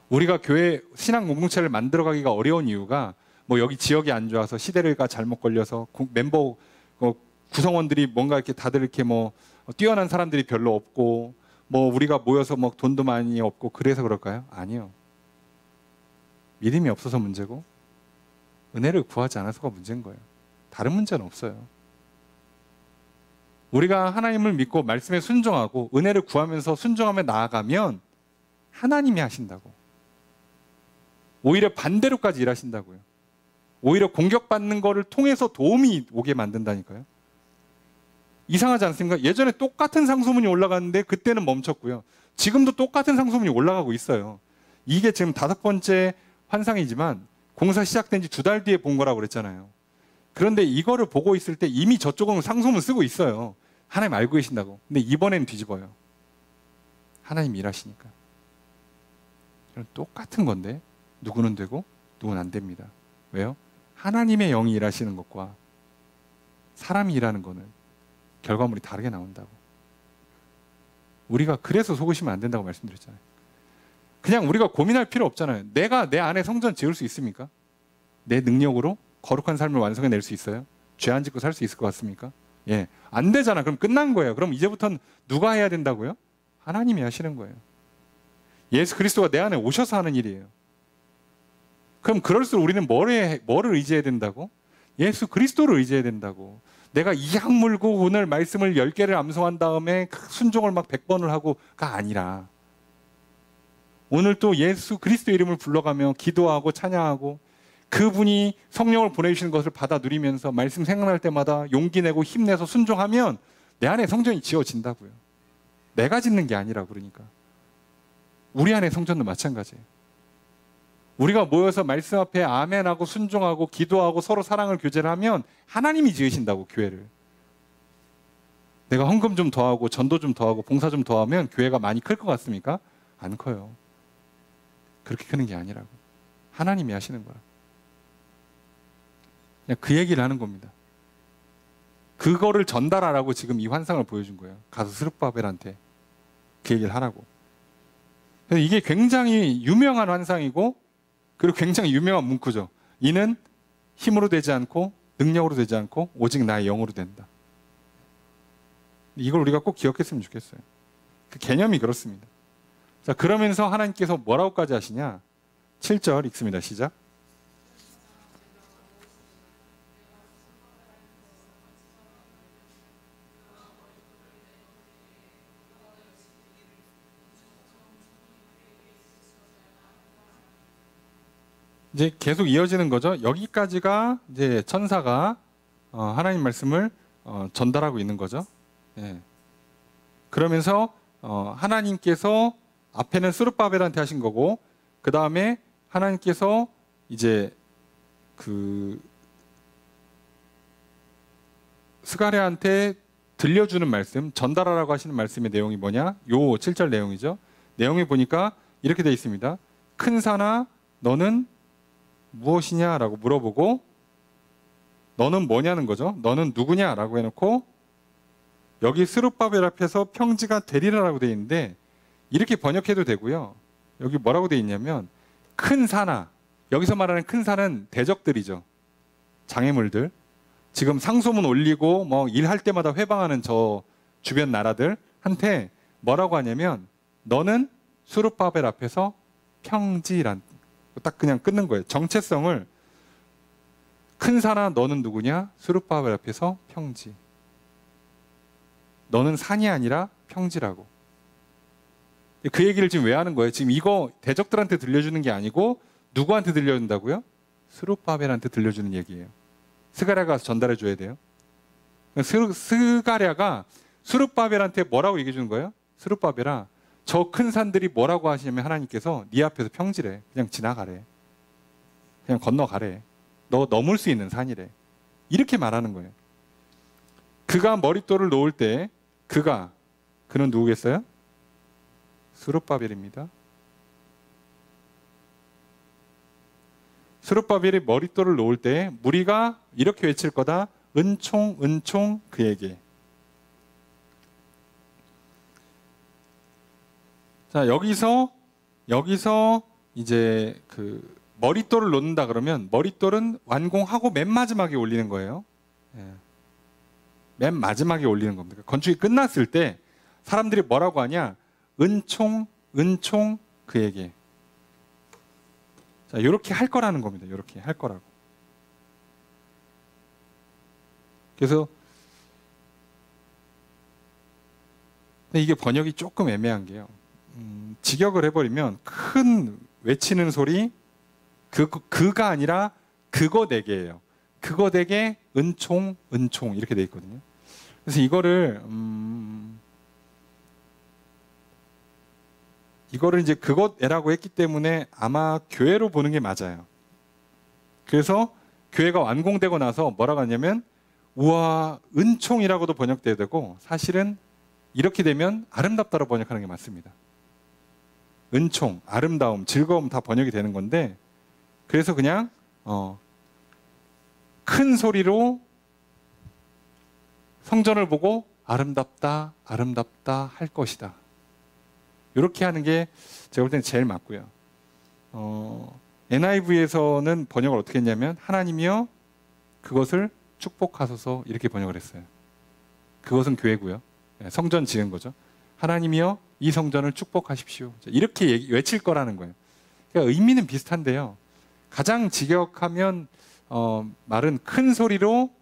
우리가 교회 신앙 공동체를 만들어가기가 어려운 이유가 여기 지역이 안 좋아서, 시대가 잘못 걸려서, 멤버 구성원들이 뭔가 이렇게 다들 이렇게 뛰어난 사람들이 별로 없고, 우리가 모여서 돈도 많이 없고 그래서 그럴까요? 아니요. 믿음이 없어서 문제고 은혜를 구하지 않아서가 문제인 거예요. 다른 문제는 없어요. 우리가 하나님을 믿고 말씀에 순종하고 은혜를 구하면서 순종하며 나아가면 하나님이 하신다고. 오히려 반대로까지 일하신다고요. 오히려 공격받는 거를 통해서 도움이 오게 만든다니까요. 이상하지 않습니까? 예전에 똑같은 상소문이 올라갔는데 그때는 멈췄고요. 지금도 똑같은 상소문이 올라가고 있어요. 이게 지금 5번째 환상이지만 공사 시작된 지 2달 뒤에 본 거라고 그랬잖아요. 그런데 이거를 보고 있을 때 이미 저쪽은 상소문 쓰고 있어요. 하나님 알고 계신다고. 근데 이번엔 뒤집어요. 하나님 일하시니까. 똑같은 건데 누구는 되고 누구는 안 됩니다. 왜요? 하나님의 영이 일하시는 것과 사람이 일하는 거는 결과물이 다르게 나온다고. 우리가 그래서 속으시면 안 된다고 말씀드렸잖아요. 그냥 우리가 고민할 필요 없잖아요. 내가 내 안에 성전 지을 수 있습니까? 내 능력으로 거룩한 삶을 완성해낼 수 있어요? 죄 안 짓고 살 수 있을 것 같습니까? 예, 안 되잖아. 그럼 끝난 거예요. 그럼 이제부터는 누가 해야 된다고요? 하나님이 하시는 거예요. 예수 그리스도가 내 안에 오셔서 하는 일이에요. 그럼 그럴수록 우리는 뭐를 의지해야 된다고? 예수 그리스도를 의지해야 된다고. 내가 이악 물고 오늘 말씀을 10개를 암송한 다음에 순종을 막 100번을 하고가 아니라 오늘 또 예수 그리스도 이름을 불러가며 기도하고 찬양하고 그분이 성령을 보내주시는 것을 받아 누리면서 말씀 생각날 때마다 용기 내고 힘내서 순종하면 내 안에 성전이 지어진다고요. 내가 짓는 게 아니라. 그러니까 우리 안에 성전도 마찬가지예요. 우리가 모여서 말씀 앞에 아멘하고 순종하고 기도하고 서로 사랑을 교제를 하면 하나님이 지으신다고. 교회를 내가 헌금 좀 더하고 전도 좀 더하고 봉사 좀 더하면 교회가 많이 클 것 같습니까? 안 커요. 그렇게 크는 게 아니라고. 하나님이 하시는 거야. 그냥 그 얘기를 하는 겁니다. 그거를 전달하라고 지금 이 환상을 보여준 거예요. 가서 스룹바벨한테 그 얘기를 하라고. 그래서 이게 굉장히 유명한 환상이고 그리고 굉장히 유명한 문구죠. 이는 힘으로 되지 않고 능력으로 되지 않고 오직 나의 영으로 된다. 이걸 우리가 꼭 기억했으면 좋겠어요. 그 개념이 그렇습니다. 자, 그러면서 하나님께서 뭐라고까지 하시냐? 7절 읽습니다. 시작. 이제 계속 이어지는 거죠. 여기까지가 이제 천사가 하나님 말씀을 전달하고 있는 거죠. 예. 그러면서 하나님께서 앞에는 스룹바벨한테 하신 거고 그 다음에 하나님께서 이제 그 스가랴한테 들려주는 말씀, 전달하라고 하시는 말씀의 내용이 뭐냐? 요 7절 내용이죠. 내용이 보니까 이렇게 되어 있습니다. 큰 산아 너는 무엇이냐라고 물어보고 너는 뭐냐는 거죠. 너는 누구냐라고 해놓고 여기 스룹바벨 앞에서 평지가 되리라라고 되어 있는데 이렇게 번역해도 되고요. 여기 뭐라고 되어 있냐면 큰 산아, 여기서 말하는 큰 산은 대적들이죠. 장애물들. 지금 상소문 올리고 뭐 일할 때마다 회방하는 저 주변 나라들한테 뭐라고 하냐면 너는 스룹바벨 앞에서 평지란, 딱 그냥 끊는 거예요. 정체성을 큰 산아 너는 누구냐? 스룹바벨 앞에서 평지. 너는 산이 아니라 평지라고. 그 얘기를 지금 왜 하는 거예요? 지금 이거 대적들한테 들려주는 게 아니고 누구한테 들려준다고요? 스룹바벨한테 들려주는 얘기예요. 스가랴가 가서 전달해 줘야 돼요. 스가랴가 스룹바벨한테 뭐라고 얘기해 주는 거예요? 스룹바벨아, 저 큰 산들이 뭐라고 하시냐면 하나님께서 네 앞에서 평지래. 그냥 지나가래. 그냥 건너가래. 너 넘을 수 있는 산이래. 이렇게 말하는 거예요. 그가 머릿돌을 놓을 때 그는 누구겠어요? 스룹바벨입니다. 스룹바벨이 머릿돌을 놓을 때 무리가 이렇게 외칠 거다. 은총 은총 그에게. 자, 여기서 이제 그 머릿돌을 놓는다 그러면 머릿돌은 완공하고 맨 마지막에 올리는 거예요. 예. 맨 마지막에 올리는 겁니다. 건축이 끝났을 때 사람들이 뭐라고 하냐? 은총 은총 그에게. 자, 이렇게 할 거라는 겁니다. 이렇게 할 거라고. 그래서 근데 이게 번역이 조금 애매한 게요. 직역을 해버리면 큰 외치는 소리 그가 아니라 그거 되게예요. 그거 되게 은총 은총 이렇게 돼 있거든요. 그래서 이거를 이제 그것이라고 했기 때문에 아마 교회로 보는 게 맞아요. 그래서 교회가 완공되고 나서 뭐라고 하냐면 우와 은총이라고도 번역돼야 되고 사실은 이렇게 되면 아름답다로 번역하는 게 맞습니다. 은총, 아름다움, 즐거움 다 번역이 되는 건데 그래서 그냥 큰 소리로 성전을 보고 아름답다, 아름답다 할 것이다. 이렇게 하는 게 제가 볼 때는 제일 맞고요. NIV에서는 번역을 어떻게 했냐면 하나님이여 그것을 축복하소서 이렇게 번역을 했어요. 그것은 교회고요. 성전 지은 거죠. 하나님이여 이 성전을 축복하십시오. 이렇게 외칠 거라는 거예요. 그러니까 의미는 비슷한데요. 가장 직역하면 말은 큰 소리로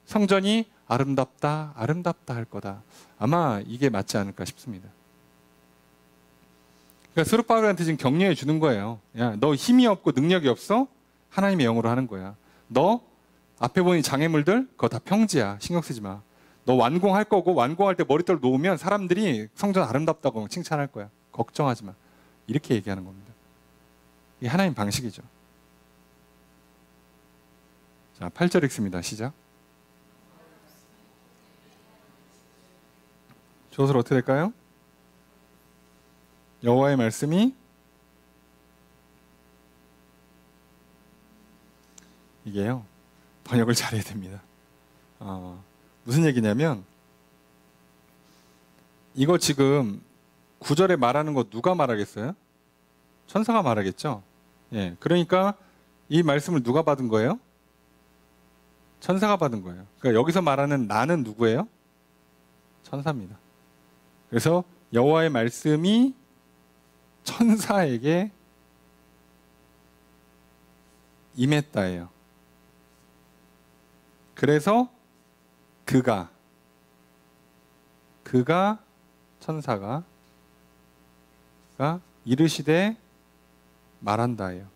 성전이 아름답다, 아름답다 할 거다. 아마 이게 맞지 않을까 싶습니다. 그러니까 스룹바벨한테 지금 격려해 주는 거예요. 야, 너 힘이 없고 능력이 없어? 하나님의 영으로 하는 거야. 너 앞에 보니 장애물들 그거 다 평지야. 신경 쓰지 마. 너 완공할 거고 완공할 때 머리털 놓으면 사람들이 성전 아름답다고 칭찬할 거야. 걱정하지 마. 이렇게 얘기하는 겁니다. 이게 하나님 방식이죠. 자, 8절 읽습니다. 시작. 저것을 어떻게 될까요? 여호와의 말씀이 이게요. 번역을 잘해야 됩니다. 무슨 얘기냐면 이거 지금 9절에 말하는 거 누가 말하겠어요? 천사가 말하겠죠. 예, 그러니까 이 말씀을 누가 받은 거예요? 천사가 받은 거예요. 그러니까 여기서 말하는 나는 누구예요? 천사입니다. 그래서 여호와의 말씀이 천사에게 임했다예요. 그래서 그가 천사가 이르시되 말한다예요.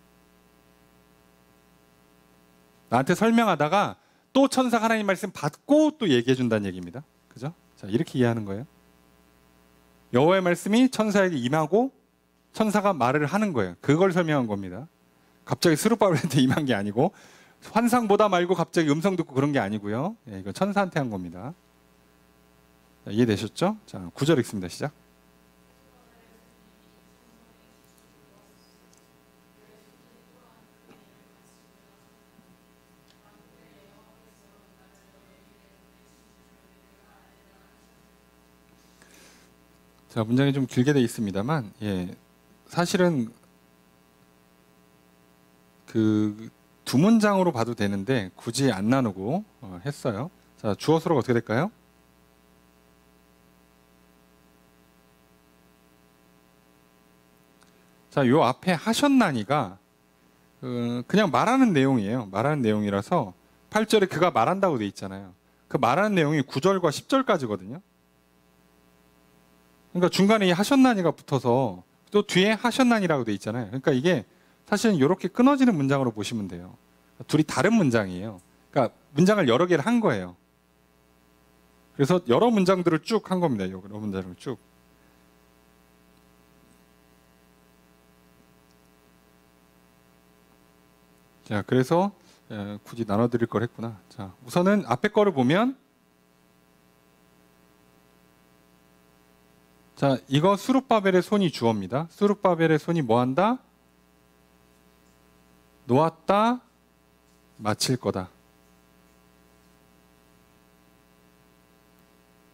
나한테 설명하다가 또 천사가 하나님 말씀 받고 또 얘기해 준다는 얘기입니다. 그죠? 자, 이렇게 이해하는 거예요. 여호와의 말씀이 천사에게 임하고 천사가 말을 하는 거예요. 그걸 설명한 겁니다. 갑자기 스룹바벨한테 임한 게 아니고 환상 보다 말고 갑자기 음성 듣고 그런 게 아니고요. 예, 이거 천사한테 한 겁니다. 자, 이해되셨죠? 자, 9절 읽습니다. 시작. 자, 문장이 좀 길게 돼 있습니다만, 예, 사실은 그 두 문장으로 봐도 되는데 굳이 안 나누고 했어요. 자, 주어 수로가 어떻게 될까요? 자, 요 앞에 하셨나니가 그냥 말하는 내용이에요. 말하는 내용이라서 8절에 그가 말한다고 돼 있잖아요. 그 말하는 내용이 9절과 10절까지거든요. 그러니까 중간에 이 하셨나니가 붙어서 또 뒤에 하셨나니라고 돼 있잖아요. 그러니까 이게 사실은 이렇게 끊어지는 문장으로 보시면 돼요. 둘이 다른 문장이에요. 그러니까 문장을 여러 개를 한 거예요. 그래서 여러 문장들을 쭉 한 겁니다. 여러 문장을 쭉. 자, 그래서 굳이 나눠드릴 걸 했구나. 자, 우선은 앞에 거를 보면, 자, 이거 스룹바벨의 손이 주어입니다. 스룹바벨의 손이 뭐 한다? 놓았다, 마칠 거다.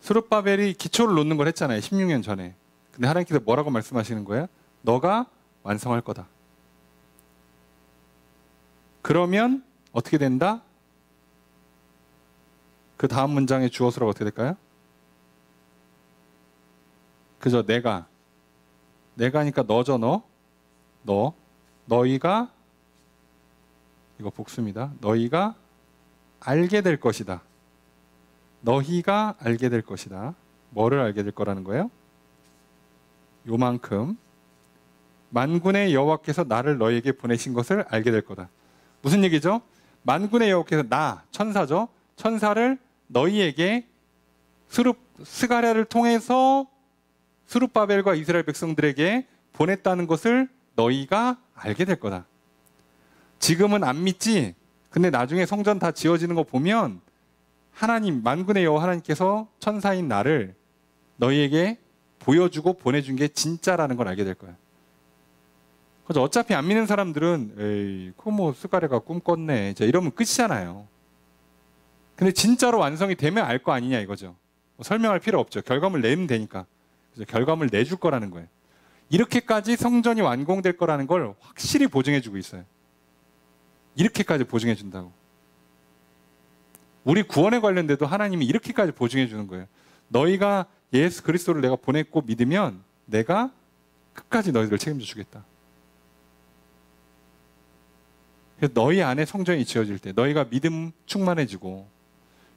스룹바벨이 기초를 놓는 걸 했잖아요. 16년 전에. 근데 하나님께서 뭐라고 말씀하시는 거예요? 너가 완성할 거다. 그러면 어떻게 된다? 그 다음 문장의 주어수라고 어떻게 될까요? 그죠? 내가 하니까 너죠. 너희가, 이거 복수입니다. 너희가 알게 될 것이다. 너희가 알게 될 것이다. 뭐를 알게 될 거라는 거예요? 요만큼. 만군의 여호와께서 나를 너희에게 보내신 것을 알게 될 거다. 무슨 얘기죠? 만군의 여호와께서 나, 천사죠. 천사를 너희에게 스가랴를 통해서 스룹바벨과 이스라엘 백성들에게 보냈다는 것을 너희가 알게 될 거다. 지금은 안 믿지? 근데 나중에 성전 다 지어지는 거 보면 하나님, 만군의 여호와 하나님께서 천사인 나를 너희에게 보여주고 보내준 게 진짜라는 걸 알게 될 거야. 그래서 어차피 안 믿는 사람들은 에이, 그거 뭐 스가랴가 꿈꿨네. 자, 이러면 끝이잖아요. 근데 진짜로 완성이 되면 알 거 아니냐 이거죠. 뭐 설명할 필요 없죠. 결과물 내면 되니까. 그래서 결과물 내줄 거라는 거예요. 이렇게까지 성전이 완공될 거라는 걸 확실히 보증해주고 있어요. 이렇게까지 보증해준다고. 우리 구원에 관련돼도 하나님이 이렇게까지 보증해주는 거예요. 너희가 예수 그리스도를 내가 보냈고 믿으면 내가 끝까지 너희들을 책임져 주겠다. 그래서 너희 안에 성전이 지어질 때, 너희가 믿음 충만해지고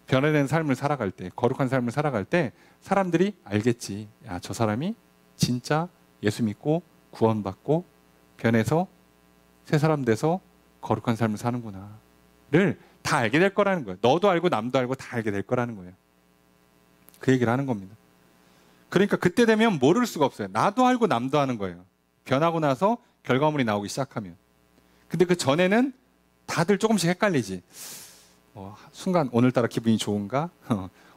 변화된 삶을 살아갈 때, 거룩한 삶을 살아갈 때 사람들이 알겠지. 야, 저 사람이 진짜 예수 믿고 구원받고 변해서 새 사람 돼서 거룩한 삶을 사는구나를 다 알게 될 거라는 거예요. 너도 알고 남도 알고 다 알게 될 거라는 거예요. 그 얘기를 하는 겁니다. 그러니까 그때 되면 모를 수가 없어요. 나도 알고 남도 아는 거예요. 변하고 나서 결과물이 나오기 시작하면. 근데 그 전에는 다들 조금씩 헷갈리지. 순간 오늘따라 기분이 좋은가?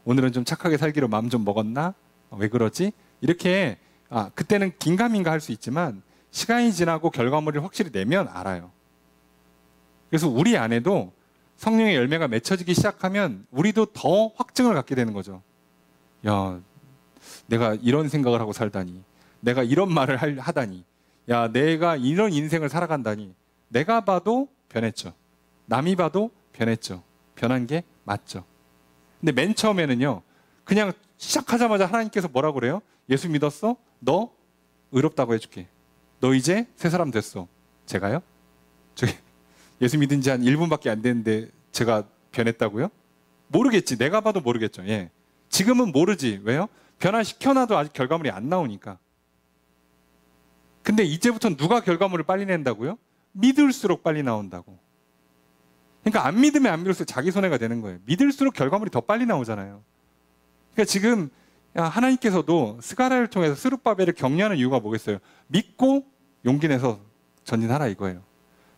오늘은 좀 착하게 살기로 마음 좀 먹었나? 왜 그러지? 이렇게 그때는 긴가민가 할 수 있지만 시간이 지나고 결과물을 확실히 내면 알아요. 그래서 우리 안에도 성령의 열매가 맺혀지기 시작하면 우리도 더 확증을 갖게 되는 거죠. 야, 내가 이런 생각을 하고 살다니. 내가 이런 말을 하다니. 야, 내가 이런 인생을 살아간다니. 내가 봐도 변했죠. 남이 봐도 변했죠. 변한 게 맞죠. 근데 맨 처음에는요, 그냥 시작하자마자 하나님께서 뭐라고 그래요? 예수 믿었어? 너 의롭다고 해줄게. 너 이제 새 사람 됐어. 제가요? 저기 예수 믿은 지 한 1분밖에 안 됐는데 제가 변했다고요? 모르겠지. 내가 봐도 모르겠죠. 예. 지금은 모르지. 왜요? 변화시켜놔도 아직 결과물이 안 나오니까. 근데 이제부터 누가 결과물을 빨리 낸다고요? 믿을수록 빨리 나온다고. 그러니까 안 믿으면 안 믿을수록 자기 손해가 되는 거예요. 믿을수록 결과물이 더 빨리 나오잖아요. 그러니까 지금 하나님께서도 스가랴를 통해서 스룹바벨을 격려하는 이유가 뭐겠어요? 믿고 용기 내서 전진하라 이거예요.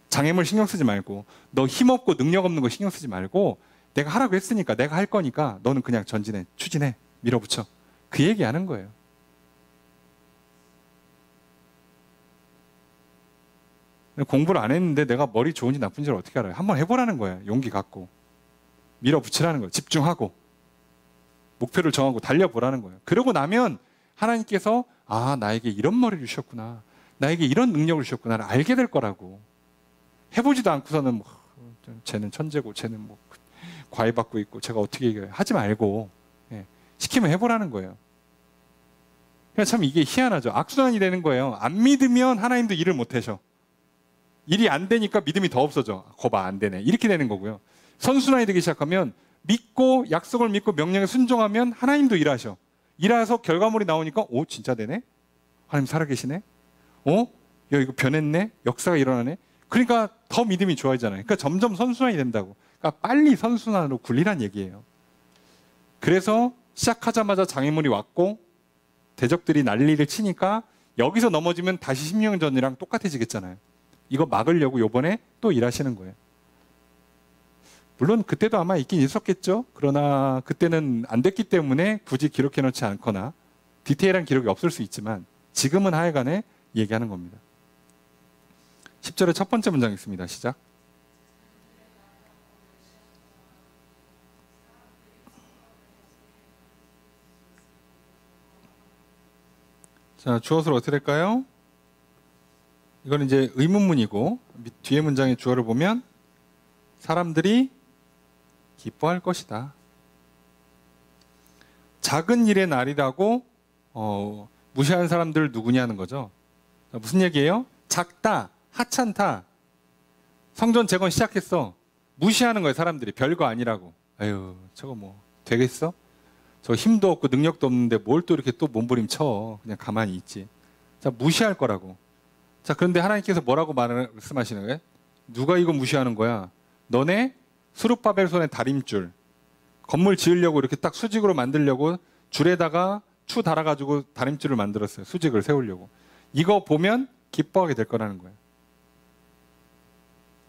장애물 신경 쓰지 말고, 너 힘없고 능력 없는 거 신경 쓰지 말고, 내가 하라고 했으니까, 내가 할 거니까 너는 그냥 전진해, 추진해, 밀어붙여. 그 얘기하는 거예요. 공부를 안 했는데 내가 머리 좋은지 나쁜지를 어떻게 알아요? 한번 해보라는 거예요. 용기 갖고. 밀어붙이라는 거예요. 집중하고. 목표를 정하고 달려보라는 거예요. 그러고 나면 하나님께서 아, 나에게 이런 머리를 주셨구나. 나에게 이런 능력을 주셨구나를 알게 될 거라고. 해보지도 않고서는 뭐, 쟤는 천재고 쟤는 뭐 과외 받고 있고 제가 어떻게 이겨요. 하지 말고 예, 시키면 해보라는 거예요. 그러니까 참 이게 희한하죠. 악순환이 되는 거예요. 안 믿으면 하나님도 일을 못 하셔. 일이 안 되니까 믿음이 더 없어져. 거봐 안 되네. 이렇게 되는 거고요. 선순환이 되기 시작하면 믿고 약속을 믿고 명령에 순종하면 하나님도 일하셔. 일해서 결과물이 나오니까 오 진짜 되네? 하나님 살아계시네? 야 이거 변했네? 역사가 일어나네? 그러니까 더 믿음이 좋아지잖아요. 그러니까 점점 선순환이 된다고. 그러니까 빨리 선순환으로 굴리란 얘기예요. 그래서 시작하자마자 장애물이 왔고 대적들이 난리를 치니까 여기서 넘어지면 다시 10년 전이랑 똑같아지겠잖아요. 이거 막으려고 요번에 또 일하시는 거예요. 물론 그때도 아마 있긴 있었겠죠. 그러나 그때는 안 됐기 때문에 굳이 기록해 놓지 않거나 디테일한 기록이 없을 수 있지만 지금은 하여간에 얘기하는 겁니다. 10절의 첫 번째 문장 있습니다. 시작. 자, 주어를 어떻게 될까요? 이건 이제 의문문이고 뒤에 문장의 주어를 보면 사람들이 기뻐할 것이다. 작은 일의 날이라고 무시하는 사람들 누구냐는 거죠. 무슨 얘기예요? 작다, 하찮다. 성전 재건 시작했어. 무시하는 거예요, 사람들이. 별거 아니라고. 아유, 저거 뭐 되겠어? 저 힘도 없고 능력도 없는데 뭘 또 이렇게 또 몸부림쳐. 그냥 가만히 있지. 자, 무시할 거라고. 자, 그런데 하나님께서 뭐라고 말씀하시는 거예요? 누가 이거 무시하는 거야? 너네 수룹바벨 손의 다림줄. 건물 지으려고 이렇게 딱 수직으로 만들려고 줄에다가 추 달아가지고 다림줄을 만들었어요. 수직을 세우려고. 이거 보면 기뻐하게 될 거라는 거예요.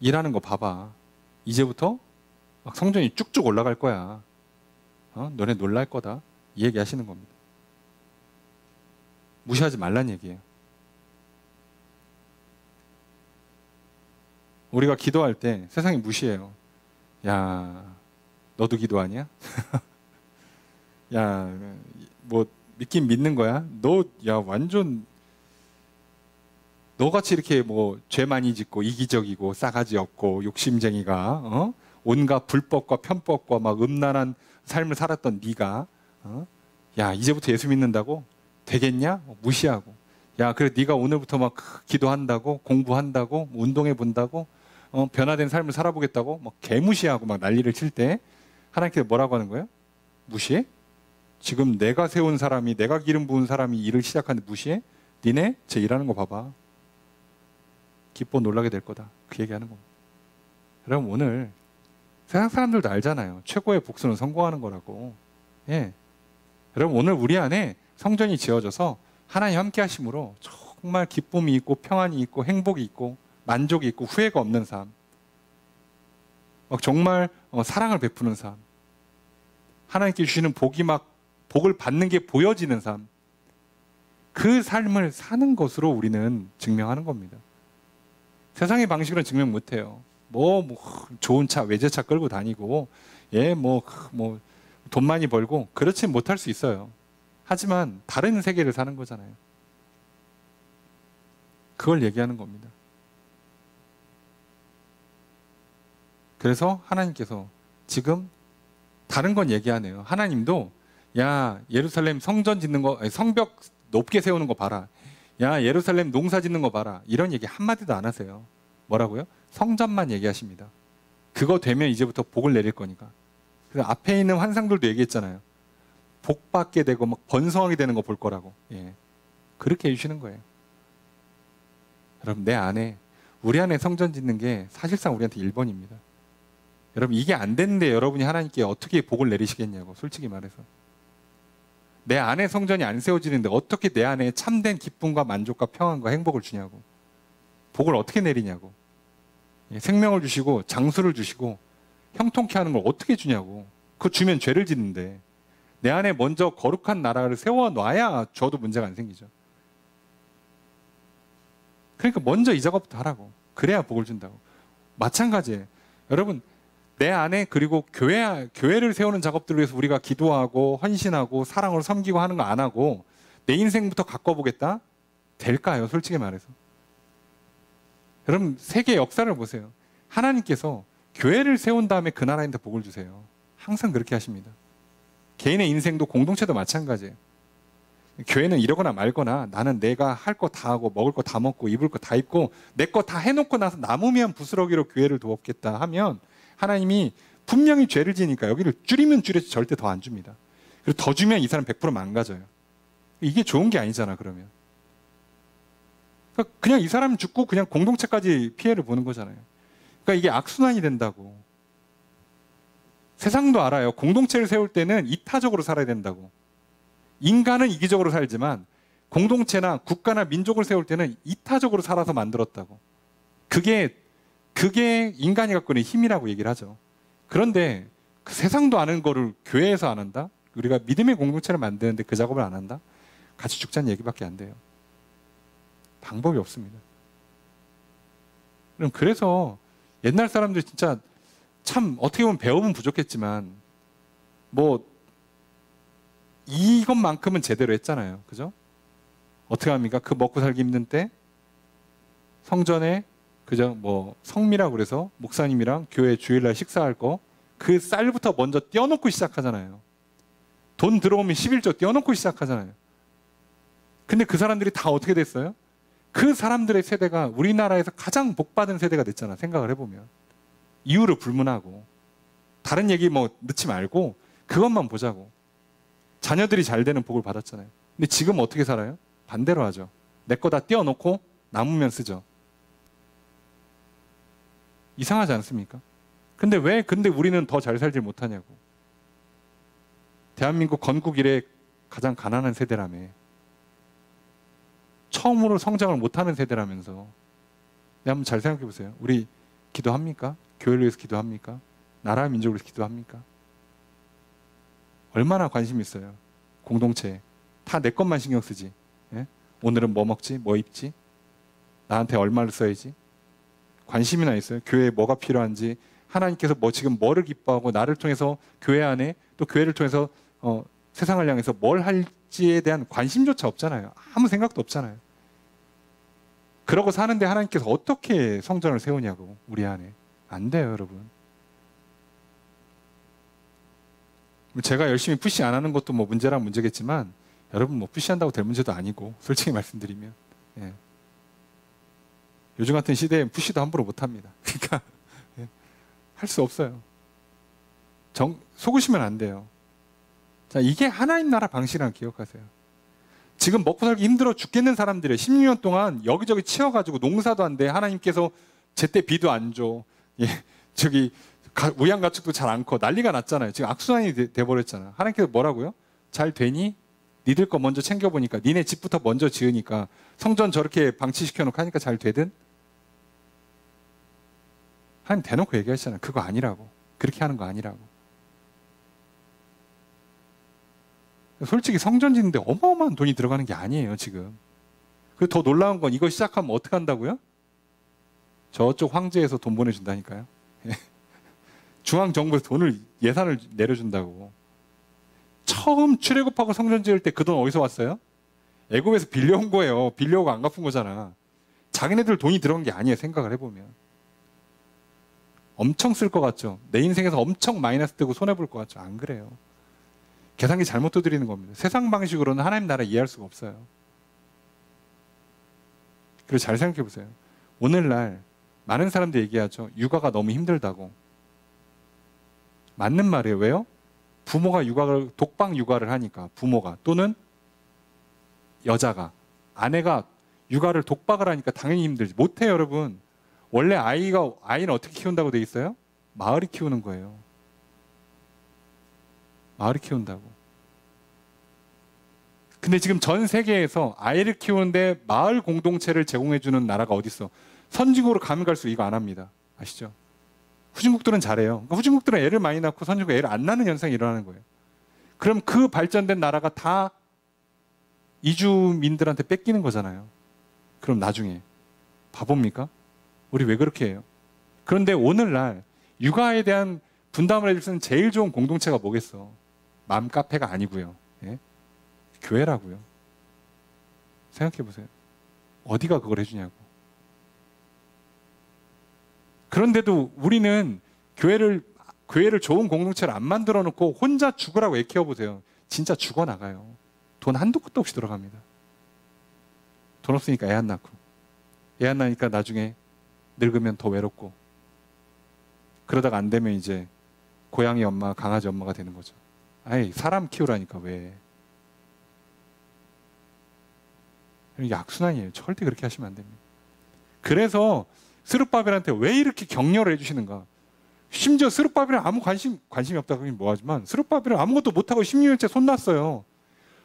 일하는 거 봐봐. 이제부터 막 성전이 쭉쭉 올라갈 거야. 너네 놀랄 거다. 이 얘기 하시는 겁니다. 무시하지 말란 얘기예요. 우리가 기도할 때 세상이 무시해요. 야, 너도 기도하냐? 야, 뭐 믿긴 믿는 거야? 야, 완전 너같이 이렇게 뭐 죄 많이 짓고 이기적이고 싸가지 없고 욕심쟁이가 온갖 불법과 편법과 막 음란한 삶을 살았던 네가 야, 이제부터 예수 믿는다고? 되겠냐? 무시하고. 야, 그래 네가 오늘부터 막 기도한다고 공부한다고 운동해 본다고 변화된 삶을 살아보겠다고 막 개무시하고 막 난리를 칠 때 하나님께서 뭐라고 하는 거예요? 무시해? 지금 내가 세운 사람이 내가 기름 부은 사람이 일을 시작하는데 무시해? 니네 제 일하는 거 봐봐. 기뻐 놀라게 될 거다. 그 얘기하는 겁니다. 여러분 오늘 세상 사람들도 알잖아요. 최고의 복수는 성공하는 거라고. 예. 여러분 오늘 우리 안에 성전이 지어져서 하나님 함께 하심으로 정말 기쁨이 있고 평안이 있고 행복이 있고 만족이 있고 후회가 없는 삶. 막 정말 사랑을 베푸는 삶. 하나님께 주시는 복을 받는 게 보여지는 삶. 그 삶을 사는 것으로 우리는 증명하는 겁니다. 세상의 방식으로는 증명 못해요. 뭐 좋은 차, 외제차 끌고 다니고, 예, 돈 많이 벌고, 그렇지 못할 수 있어요. 하지만 다른 세계를 사는 거잖아요. 그걸 얘기하는 겁니다. 그래서 하나님께서 지금 다른 건 얘기하네요. 하나님도 야, 예루살렘 성전 짓는 거, 성벽 높게 세우는 거 봐라. 야, 예루살렘 농사 짓는 거 봐라. 이런 얘기 한마디도 안 하세요. 뭐라고요? 성전만 얘기하십니다. 그거 되면 이제부터 복을 내릴 거니까. 그래서 앞에 있는 환상들도 얘기했잖아요. 복 받게 되고 막 번성하게 되는 거 볼 거라고. 예. 그렇게 해주시는 거예요. 여러분 우리 안에 성전 짓는 게 사실상 우리한테 1번입니다. 여러분 이게 안 됐는데 여러분이 하나님께 어떻게 복을 내리시겠냐고. 솔직히 말해서. 내 안에 성전이 안 세워지는데 어떻게 내 안에 참된 기쁨과 만족과 평안과 행복을 주냐고. 복을 어떻게 내리냐고. 생명을 주시고 장수를 주시고 형통케 하는 걸 어떻게 주냐고. 그거 주면 죄를 짓는데 내 안에 먼저 거룩한 나라를 세워놔야 줘도 문제가 안 생기죠. 그러니까 먼저 이 작업부터 하라고. 그래야 복을 준다고. 마찬가지예요. 여러분 내 안에 그리고 교회를 세우는 작업들을 위해서 우리가 기도하고 헌신하고 사랑으로 섬기고 하는 거 안 하고 내 인생부터 가꿔보겠다? 될까요? 솔직히 말해서. 여러분 세계 역사를 보세요. 하나님께서 교회를 세운 다음에 그 나라인데 복을 주세요. 항상 그렇게 하십니다. 개인의 인생도 공동체도 마찬가지예요. 교회는 이러거나 말거나 나는 내가 할 거 다 하고 먹을 거 다 먹고 입을 거 다 입고 내 거 다 해놓고 나서 남으면 부스러기로 교회를 돕겠다 하면 하나님이 분명히 죄를 지니까 여기를 줄이면 줄여서 절대 더 안 줍니다. 그리고 더 주면 이 사람 100% 망가져요. 이게 좋은 게 아니잖아 그러면. 그러니까 그냥 이 사람 죽고 그냥 공동체까지 피해를 보는 거잖아요. 그러니까 이게 악순환이 된다고. 세상도 알아요. 공동체를 세울 때는 이타적으로 살아야 된다고. 인간은 이기적으로 살지만 공동체나 국가나 민족을 세울 때는 이타적으로 살아서 만들었다고. 그게 인간이 갖고 있는 힘이라고 얘기를 하죠. 그런데 그 세상도 아는 거를 교회에서 안 한다? 우리가 믿음의 공동체를 만드는데 그 작업을 안 한다? 같이 죽자는 얘기밖에 안 돼요. 방법이 없습니다. 그래서 옛날 사람들 진짜 참 어떻게 보면 배움은 부족했지만 뭐 이것만큼은 제대로 했잖아요. 그죠? 어떻게 합니까? 그 먹고 살기 힘든 때 성전에 그죠? 뭐 성미라고 그래서 목사님이랑 교회 주일날 식사할 거 그 쌀부터 먼저 떼어놓고 시작하잖아요. 돈 들어오면 11조 떼어놓고 시작하잖아요. 근데 그 사람들이 다 어떻게 됐어요? 그 사람들의 세대가 우리나라에서 가장 복받은 세대가 됐잖아. 생각을 해보면. 이유를 불문하고 다른 얘기 뭐 넣지 말고 그것만 보자고. 자녀들이 잘 되는 복을 받았잖아요. 근데 지금 어떻게 살아요? 반대로 하죠. 내 거 다 떼어놓고 남으면 쓰죠. 이상하지 않습니까? 근데 왜 우리는 더 잘 살지 못하냐고. 대한민국 건국 이래 가장 가난한 세대라며. 처음으로 성장을 못하는 세대라면서. 네, 한번 잘 생각해 보세요. 우리 기도합니까? 교회를 위해서 기도합니까? 나라 민족을 위해서 기도합니까? 얼마나 관심 있어요. 공동체에. 다 내 것만 신경 쓰지. 예? 오늘은 뭐 먹지? 뭐 입지? 나한테 얼마를 써야지? 관심이나 있어요. 교회에 뭐가 필요한지, 하나님께서 뭐 지금 뭐를 기뻐하고 나를 통해서 교회 안에 또 교회를 통해서 세상을 향해서 뭘 할지에 대한 관심조차 없잖아요. 아무 생각도 없잖아요. 그러고 사는데 하나님께서 어떻게 성전을 세우냐고 우리 안에. 안 돼요, 여러분. 제가 열심히 푸시 안 하는 것도 뭐 문제란 문제겠지만 여러분 뭐 푸시한다고 될 문제도 아니고 솔직히 말씀드리면 예. 요즘 같은 시대에 푸시도 함부로 못합니다. 그러니까 예. 할 수 없어요. 속으시면 안 돼요. 자, 이게 하나님 나라 방식이라는 기억하세요. 지금 먹고 살기 힘들어 죽겠는 사람들이 16년 동안 여기저기 치여가지고 농사도 안 돼. 하나님께서 제때 비도 안 줘. 예. 우양가축도 잘 안 커. 난리가 났잖아요. 지금 악순환이 돼버렸잖아. 하나님께서 뭐라고요? 잘 되니? 니들 거 먼저 챙겨보니까 니네 집부터 먼저 지으니까 성전 저렇게 방치시켜놓고 하니까 잘 되든? 하나님 대놓고 얘기하시잖아요. 그거 아니라고. 그렇게 하는 거 아니라고. 솔직히 성전 짓는데 어마어마한 돈이 들어가는 게 아니에요 지금. 그리고 더 놀라운 건 이거 시작하면 어떻게 한다고요? 저쪽 황제에서 돈 보내준다니까요. 중앙정부에서 예산을 내려준다고. 처음 출애굽하고 성전 지을 때 그 돈 어디서 왔어요? 애굽에서 빌려온 거예요. 빌려오고 안 갚은 거잖아. 자기네들 돈이 들어간 게 아니에요. 생각을 해보면. 엄청 쓸 것 같죠? 내 인생에서 엄청 마이너스 되고 손해볼 것 같죠? 안 그래요. 계산기 잘못 두드리는 겁니다. 세상 방식으로는 하나님 나라 이해할 수가 없어요. 그리고 잘 생각해 보세요. 오늘날 많은 사람들이 얘기하죠. 육아가 너무 힘들다고. 맞는 말이에요. 왜요? 부모가 독방 육아를 하니까 부모가 또는 여자가 아내가 육아를 독박을 하니까 당연히 힘들지. 못해요, 여러분. 원래 아이는 어떻게 키운다고 돼 있어요? 마을이 키우는 거예요. 마을이 키운다고. 근데 지금 전 세계에서 아이를 키우는데 마을 공동체를 제공해주는 나라가 어디 있어? 선진국으로 가면 갈수록 이거 안 합니다. 아시죠? 후진국들은 잘해요. 그러니까 후진국들은 애를 많이 낳고 선진국 애를 안 낳는 현상이 일어나는 거예요. 그럼 그 발전된 나라가 다 이주민들한테 뺏기는 거잖아요. 그럼 나중에 바보입니까? 우리 왜 그렇게 해요? 그런데 오늘날 육아에 대한 분담을 해줄 수 있는 제일 좋은 공동체가 뭐겠어? 맘카페가 아니고요. 예? 교회라고요. 생각해 보세요. 어디가 그걸 해주냐고. 그런데도 우리는 교회를 좋은 공동체를 안 만들어 놓고 혼자 죽으라고 애키워 보세요. 진짜 죽어나가요. 돈 한도 끝도 없이 들어갑니다. 돈 없으니까 애 안 낳고, 애 안 낳으니까 나중에 늙으면 더 외롭고, 그러다가 안 되면 이제 고양이 엄마, 강아지 엄마가 되는 거죠. 아이, 사람 키우라니까 왜. 이게 악순환이에요. 절대 그렇게 하시면 안 됩니다. 그래서 스룹바벨한테 왜 이렇게 격려를 해주시는가. 심지어 스룹바벨은 아무 관심이 없다 그러긴 뭐하지만 스룹바벨은 아무것도 못하고 16년째 손 놨어요.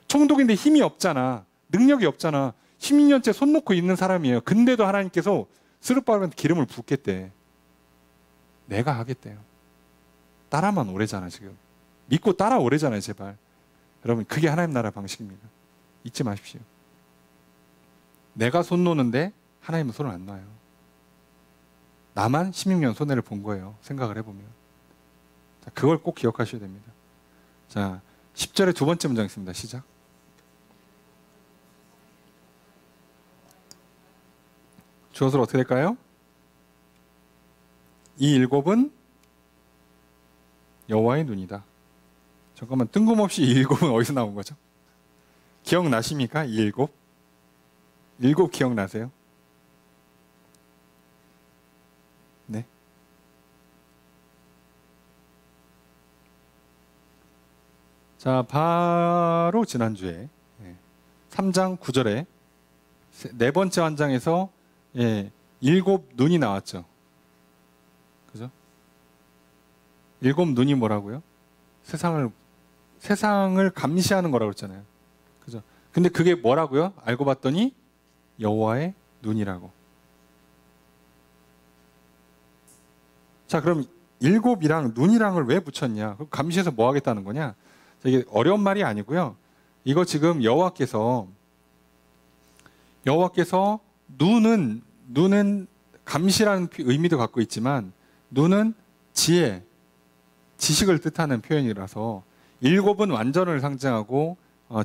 총독인데 힘이 없잖아. 능력이 없잖아. 16년째 손 놓고 있는 사람이에요. 근데도 하나님께서 스룹바벨한테 기름을 붓겠대. 내가 하겠대요. 따라만 오래잖아 지금. 믿고 따라오래잖아요 제발. 여러분 그게 하나님 나라 방식입니다. 잊지 마십시오. 내가 손 놓는데 하나님은 손을 안 놔요. 나만 16년 손해를 본 거예요. 생각을 해보면. 자, 그걸 꼭 기억하셔야 됩니다. 자, 10절의 두 번째 문장 있습니다. 시작. 주어서 어떻게 될까요? 이 일곱은 여호와의 눈이다. 잠깐만, 뜬금없이 이 일곱은 어디서 나온 거죠? 기억나십니까? 이 일곱? 일곱 기억나세요? 네. 자, 바로 지난주에 3장 9절에 네 번째 환장에서 일곱 눈이 나왔죠. 그죠? 일곱 눈이 뭐라고요? 세상을 감시하는 거라고 했잖아요. 그죠? 근데 그게 뭐라고요? 알고 봤더니 여호와의 눈이라고. 자, 그럼 일곱이랑 눈이랑을 왜 붙였냐? 감시해서 뭐 하겠다는 거냐? 자, 이게 어려운 말이 아니고요. 이거 지금 여호와께서 눈은 감시라는 의미도 갖고 있지만 눈은 지혜, 지식을 뜻하는 표현이라서 일곱은 완전을 상징하고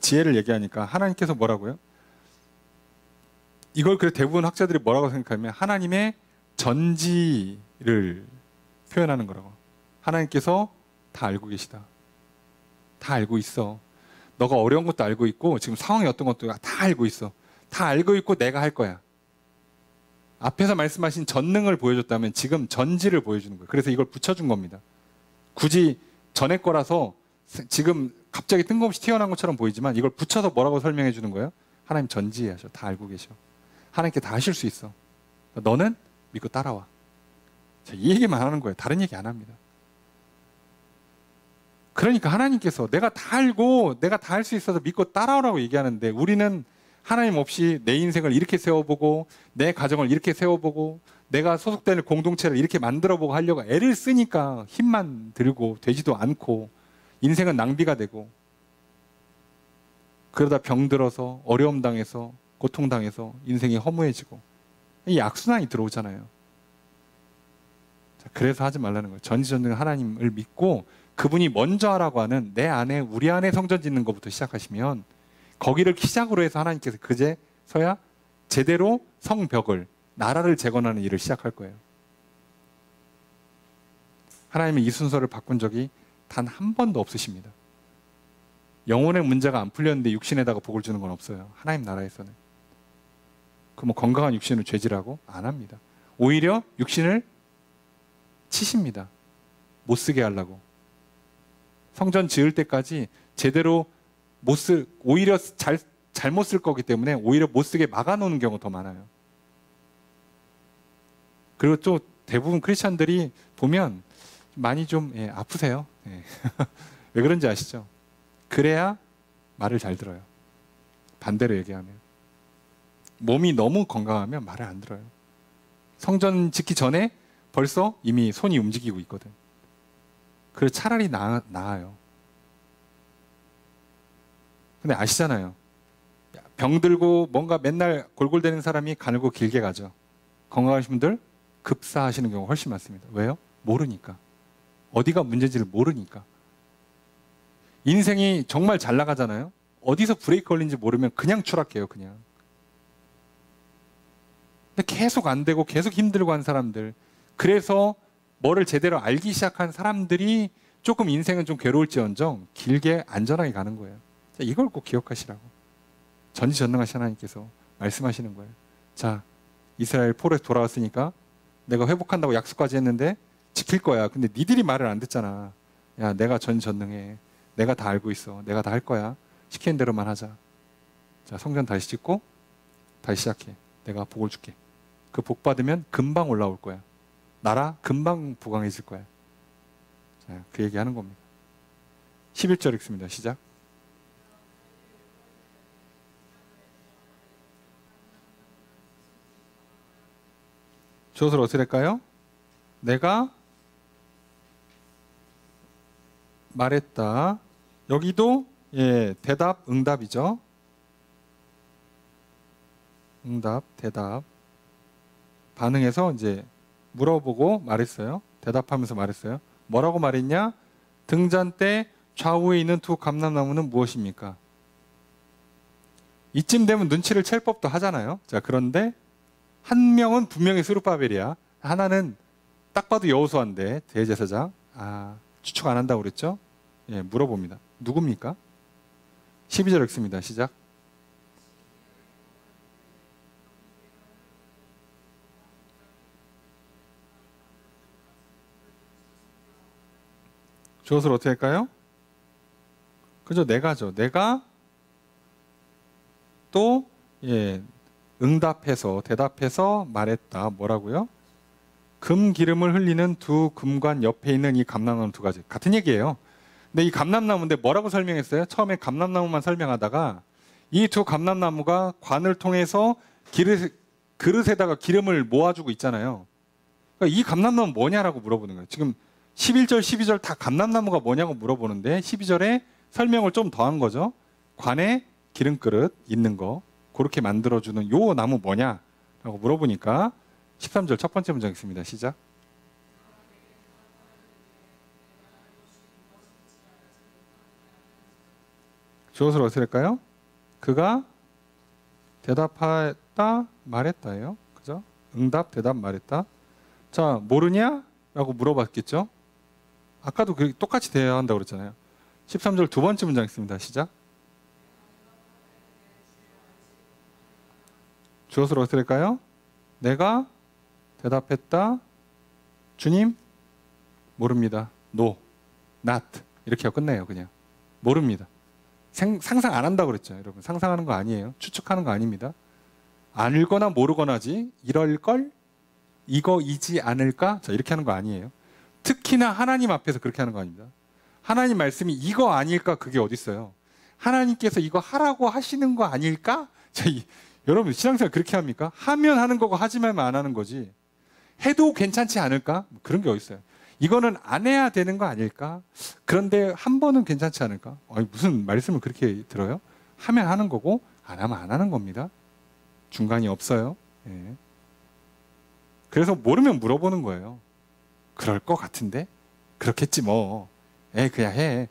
지혜를 얘기하니까 하나님께서 뭐라고요? 이걸 그래 대부분 학자들이 뭐라고 생각하면 하나님의 전지를 표현하는 거라고. 하나님께서 다 알고 계시다. 다 알고 있어. 너가 어려운 것도 알고 있고 지금 상황이 어떤 것도 다 알고 있어. 다 알고 있고 내가 할 거야. 앞에서 말씀하신 전능을 보여줬다면 지금 전지를 보여주는 거예요. 그래서 이걸 붙여준 겁니다. 굳이 전에 거라서 지금 갑자기 뜬금없이 튀어나온 것처럼 보이지만 이걸 붙여서 뭐라고 설명해 주는 거예요? 하나님 전지하셔. 다 알고 계셔. 하나님께 다 하실 수 있어. 너는 믿고 따라와. 자, 이 얘기만 하는 거예요. 다른 얘기 안 합니다. 그러니까 하나님께서 내가 다 알고 내가 다 할 수 있어서 믿고 따라오라고 얘기하는데 우리는 하나님 없이 내 인생을 이렇게 세워보고 내 가정을 이렇게 세워보고 내가 소속되는 공동체를 이렇게 만들어보고 하려고 애를 쓰니까 힘만 들고 되지도 않고 인생은 낭비가 되고 그러다 병들어서 어려움 당해서 고통당해서 인생이 허무해지고 이 악순환이 들어오잖아요. 자, 그래서 하지 말라는 거예요. 전지전능 하나님을 믿고 그분이 먼저 하라고 하는 내 안에 우리 안에 성전 짓는 것부터 시작하시면 거기를 시작으로 해서 하나님께서 그제서야 제대로 성벽을 나라를 재건하는 일을 시작할 거예요. 하나님은 이 순서를 바꾼 적이 단 한 번도 없으십니다. 영혼의 문제가 안 풀렸는데 육신에다가 복을 주는 건 없어요. 하나님 나라에서는. 그 뭐 건강한 육신을 죄지라고 안 합니다. 오히려 육신을 치십니다. 못 쓰게 하려고. 성전 지을 때까지 제대로 오히려 잘못 쓸 거기 때문에 오히려 못 쓰게 막아놓는 경우가 더 많아요. 그리고 또 대부분 크리스찬들이 보면 많이 좀 아프세요. 왜 그런지 아시죠? 그래야 말을 잘 들어요. 반대로 얘기하면. 몸이 너무 건강하면 말을 안 들어요. 성전 짓기 전에 벌써 이미 손이 움직이고 있거든. 그래서 차라리 나아요. 근데 아시잖아요. 병들고 뭔가 맨날 골골대는 사람이 가늘고 길게 가죠. 건강하신 분들 급사하시는 경우가 훨씬 많습니다. 왜요? 모르니까. 어디가 문제인지를 모르니까. 인생이 정말 잘 나가잖아요. 어디서 브레이크 걸린지 모르면 그냥 추락해요. 그냥. 근데 계속 안 되고 계속 힘들고 한 사람들, 그래서 뭐를 제대로 알기 시작한 사람들이 조금 인생은 좀 괴로울지언정 길게 안전하게 가는 거예요. 자, 이걸 꼭 기억하시라고 전지전능하신 하나님께서 말씀하시는 거예요. 자, 이스라엘 포로에서 돌아왔으니까 내가 회복한다고 약속까지 했는데 지킬 거야. 근데 니들이 말을 안 듣잖아. 야, 내가 전지전능해. 내가 다 알고 있어. 내가 다 할 거야. 시키는 대로만 하자. 자, 성전 다시 짓고 다시 시작해. 내가 복을 줄게. 그 복 받으면 금방 올라올 거야. 나라 금방 부강해질 거야. 자, 그 얘기하는 겁니다. 11절 읽습니다. 시작. 주어를 어떻게 될까요? 내가 말했다. 여기도 대답, 응답이죠. 응답, 대답. 반응해서 이제 물어보고 말했어요. 대답하면서 말했어요. 뭐라고 말했냐? 등잔 때 좌우에 있는 두 감람나무는 무엇입니까? 이쯤 되면 눈치를 챌 법도 하잖아요. 자, 그런데 한 명은 분명히 스룹바벨이야. 하나는 딱 봐도 여호수아인데 대제사장. 추측 안 한다고 그랬죠? 예, 물어봅니다. 누굽니까? 12절 읽습니다. 시작. 주어를 어떻게 할까요? 그죠? 내가죠. 내가 또 응답해서 대답해서 말했다. 뭐라고요? 금 기름을 흘리는 두 금관 옆에 있는 이 감람나무 두 가지. 같은 얘기예요. 근데 이 감람나무인데 뭐라고 설명했어요? 처음에 감람나무만 설명하다가 이 두 감람나무가 관을 통해서 그릇에다가 기름을 모아주고 있잖아요. 그러니까 이 감람나무는 뭐냐라고 물어보는 거예요. 지금 11절, 12절 다 감람나무가 뭐냐고 물어보는데 12절에 설명을 좀 더한 거죠. 관에 기름그릇 있는 거 그렇게 만들어주는 요 나무 뭐냐라고 물어보니까 13절 첫 번째 문장 있습니다. 시작. 주어를 어떻게 할까요? 그가 대답했다 말했다예요. 그죠? 응답 대답 말했다. 자, 모르냐? 라고 물어봤겠죠? 아까도 똑같이 대해야 한다고 그랬잖아요. 13절 두 번째 문장 있습니다. 시작. 주어를 어떻게 할까요? 내가 대답했다. 주님, 모릅니다. No, not. 이렇게 하고 끝내요. 그냥. 모릅니다. 상상 안 한다고 그랬죠. 여러분, 상상하는 거 아니에요. 추측하는 거 아닙니다. 알거나 모르거나지 이럴걸? 이거이지 않을까? 자, 이렇게 하는 거 아니에요. 특히나 하나님 앞에서 그렇게 하는 거 아닙니다. 하나님 말씀이 이거 아닐까? 그게 어디 있어요? 하나님께서 이거 하라고 하시는 거 아닐까? 자, 여러분 신앙생활 그렇게 합니까? 하면 하는 거고 하지 말면 안 하는 거지. 해도 괜찮지 않을까? 그런 게 어디 있어요? 이거는 안 해야 되는 거 아닐까? 그런데 한 번은 괜찮지 않을까? 무슨 말씀을 그렇게 들어요? 하면 하는 거고 안 하면 안 하는 겁니다. 중간이 없어요. 예. 그래서 모르면 물어보는 거예요. 그럴 것 같은데? 그렇겠지 뭐. 그냥 해.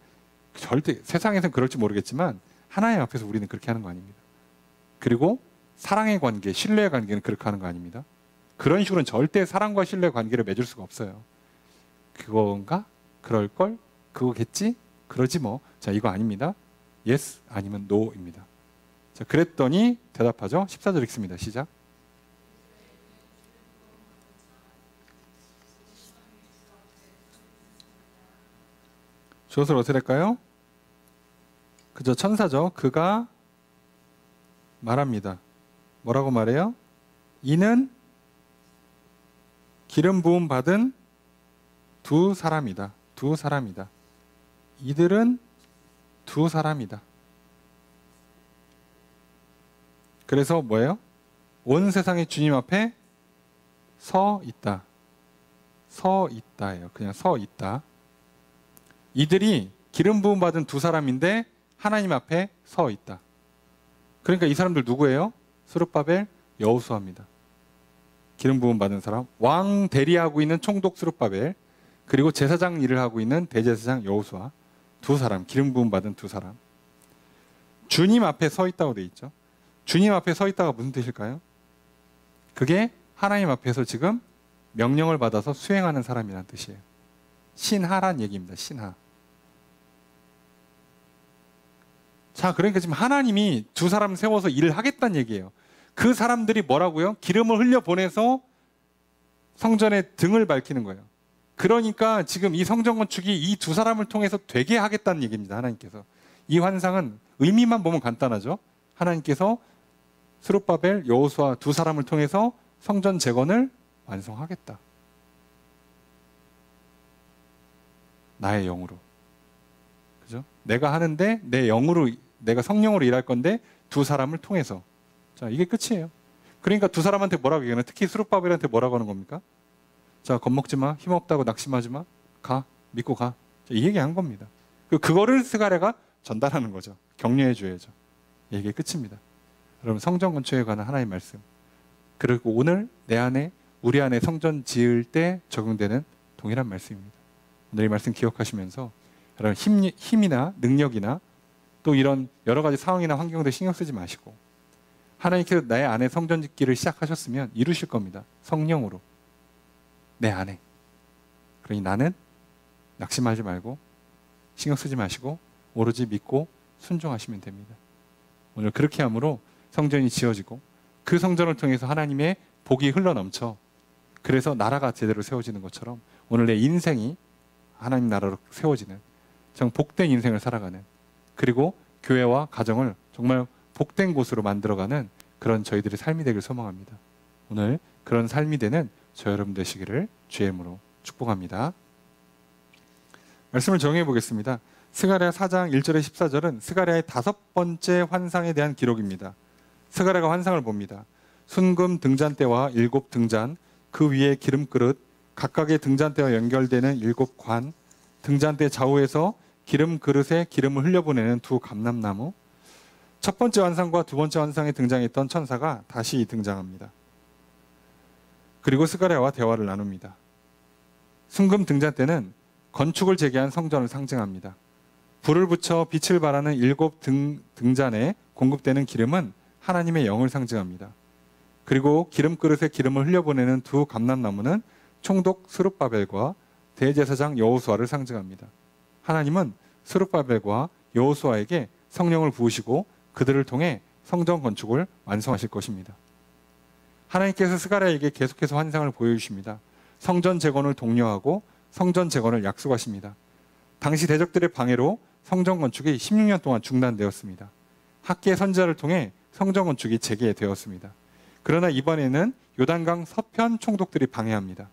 절대 세상에서는 그럴지 모르겠지만 하나님 앞에서 우리는 그렇게 하는 거 아닙니다. 그리고 사랑의 관계, 신뢰의 관계는 그렇게 하는 거 아닙니다. 그런 식으로는 절대 사랑과 신뢰의 관계를 맺을 수가 없어요. 그건가? 그럴걸? 그거겠지? 그러지 뭐. 자, 이거 아닙니다. yes 아니면 no입니다. 자, 그랬더니 대답하죠. 14절 읽습니다. 시작. 주어를 어떻게 할까요? 그저 천사죠. 그가 말합니다. 뭐라고 말해요? 이는 기름 부음 받은 두 사람이다. 두 사람이다. 이들은 두 사람이다. 그래서 뭐예요? 온 세상의 주님 앞에 서 있다. 서 있다예요. 그냥 서 있다. 이들이 기름 부음 받은 두 사람인데 하나님 앞에 서 있다. 그러니까 이 사람들 누구예요? 스룹바벨, 여호수아입니다. 기름 부음 받은 사람, 왕 대리하고 있는 총독 스룹바벨, 그리고 제사장 일을 하고 있는 대제사장 여호수아, 두 사람, 기름 부음 받은 두 사람. 주님 앞에 서 있다고 돼 있죠. 주님 앞에 서 있다가 무슨 뜻일까요? 그게 하나님 앞에서 지금 명령을 받아서 수행하는 사람이라는 뜻이에요. 신하란 얘기입니다. 신하. 자, 그러니까 지금 하나님이 두 사람 세워서 일을 하겠다는 얘기예요. 그 사람들이 뭐라고요? 기름을 흘려보내서 성전의 등을 밝히는 거예요. 그러니까 지금 이 성전 건축이 이 두 사람을 통해서 되게 하겠다는 얘기입니다. 하나님께서. 이 환상은 의미만 보면 간단하죠. 하나님께서 스룹바벨, 여호수아 두 사람을 통해서 성전 재건을 완성하겠다. 나의 영으로. 그죠? 내가 하는데 내 영으로, 내가 성령으로 일할 건데 두 사람을 통해서. 자, 이게 끝이에요. 그러니까 두 사람한테 뭐라고 얘기하나? 특히 스룹바벨한테 뭐라고 하는 겁니까? 자, 겁먹지 마. 힘없다고 낙심하지 마. 가. 믿고 가. 자, 이 얘기한 겁니다. 그거를 스가랴가 전달하는 거죠. 격려해 줘야죠. 이게 끝입니다. 여러분, 성전 건축에 관한 하나님의 말씀. 그리고 오늘 내 안에, 우리 안에 성전 지을 때 적용되는 동일한 말씀입니다. 오늘 이 말씀 기억하시면서 여러분 힘이나 능력이나 또 이런 여러 가지 상황이나 환경들 신경 쓰지 마시고 하나님께서 나의 안에 성전 짓기를 시작하셨으면 이루실 겁니다. 성령으로. 내 안에. 그러니 나는 낙심하지 말고 신경 쓰지 마시고 오로지 믿고 순종하시면 됩니다. 오늘 그렇게 함으로 성전이 지어지고 그 성전을 통해서 하나님의 복이 흘러넘쳐 그래서 나라가 제대로 세워지는 것처럼 오늘 내 인생이 하나님 나라로 세워지는 정 복된 인생을 살아가는 그리고 교회와 가정을 정말 복된 곳으로 만들어가는 그런 저희들의 삶이 되길 소망합니다. 오늘 그런 삶이 되는 저 여러분 되시기를 주의 이름으로 축복합니다. 말씀을 정해 보겠습니다. 스가랴 4장 1절에 14절은 스가랴의 5번째 환상에 대한 기록입니다. 스가랴가 환상을 봅니다. 순금 등잔대와 7 등잔, 그 위에 기름그릇, 각각의 등잔대와 연결되는 7 관, 등잔대 좌우에서 기름 그릇에 기름을 흘려보내는 두 감람나무. 첫 번째 환상과 두 번째 환상에 등장했던 천사가 다시 등장합니다. 그리고 스가랴와 대화를 나눕니다. 순금 등잔대는 건축을 재개한 성전을 상징합니다. 불을 붙여 빛을 발하는 7 등잔에 공급되는 기름은 하나님의 영을 상징합니다. 그리고 기름 그릇에 기름을 흘려보내는 두 감람나무는 총독 스룹바벨과 대제사장 여호수아를 상징합니다. 하나님은 스룹바벨과 여호수아에게 성령을 부으시고 그들을 통해 성전 건축을 완성하실 것입니다. 하나님께서 스가랴에게 계속해서 환상을 보여주십니다. 성전 재건을 독려하고 성전 재건을 약속하십니다. 당시 대적들의 방해로 성전 건축이 16년 동안 중단되었습니다. 학계 선지자를 통해 성전 건축이 재개되었습니다. 그러나 이번에는 요단강 서편 총독들이 방해합니다.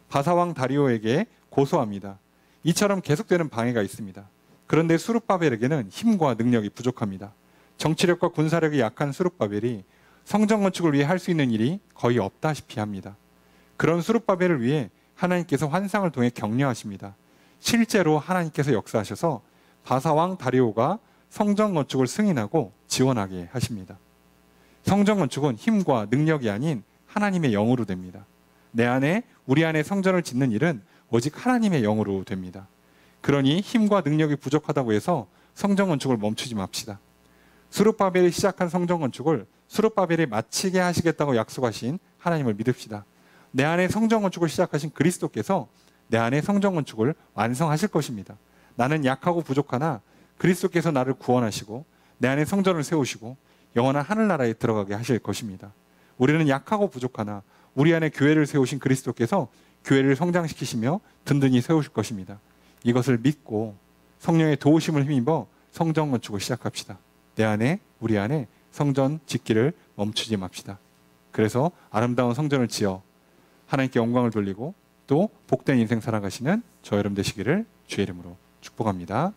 바사왕 다리오에게 고소합니다. 이처럼 계속되는 방해가 있습니다. 그런데 스룹바벨에게는 힘과 능력이 부족합니다. 정치력과 군사력이 약한 스룹바벨이 성전 건축을 위해 할 수 있는 일이 거의 없다시피 합니다. 그런 스룹바벨을 위해 하나님께서 환상을 통해 격려하십니다. 실제로 하나님께서 역사하셔서 바사왕 다리오가 성전 건축을 승인하고 지원하게 하십니다. 성전 건축은 힘과 능력이 아닌 하나님의 영으로 됩니다. 내 안에, 우리 안에 성전을 짓는 일은 오직 하나님의 영으로 됩니다. 그러니 힘과 능력이 부족하다고 해서 성전 건축을 멈추지 맙시다. 스룹바벨이 시작한 성전 건축을 스룹바벨이 마치게 하시겠다고 약속하신 하나님을 믿읍시다. 내 안에 성전 건축을 시작하신 그리스도께서 내 안에 성전 건축을 완성하실 것입니다. 나는 약하고 부족하나 그리스도께서 나를 구원하시고 내 안에 성전을 세우시고 영원한 하늘나라에 들어가게 하실 것입니다. 우리는 약하고 부족하나 우리 안에 교회를 세우신 그리스도께서 교회를 성장시키시며 든든히 세우실 것입니다. 이것을 믿고 성령의 도우심을 힘입어 성전 건축을 시작합시다. 내 안에, 우리 안에 성전 짓기를 멈추지 맙시다. 그래서 아름다운 성전을 지어 하나님께 영광을 돌리고 또 복된 인생 살아가시는 저 여러분 되시기를 주의 이름으로 축복합니다.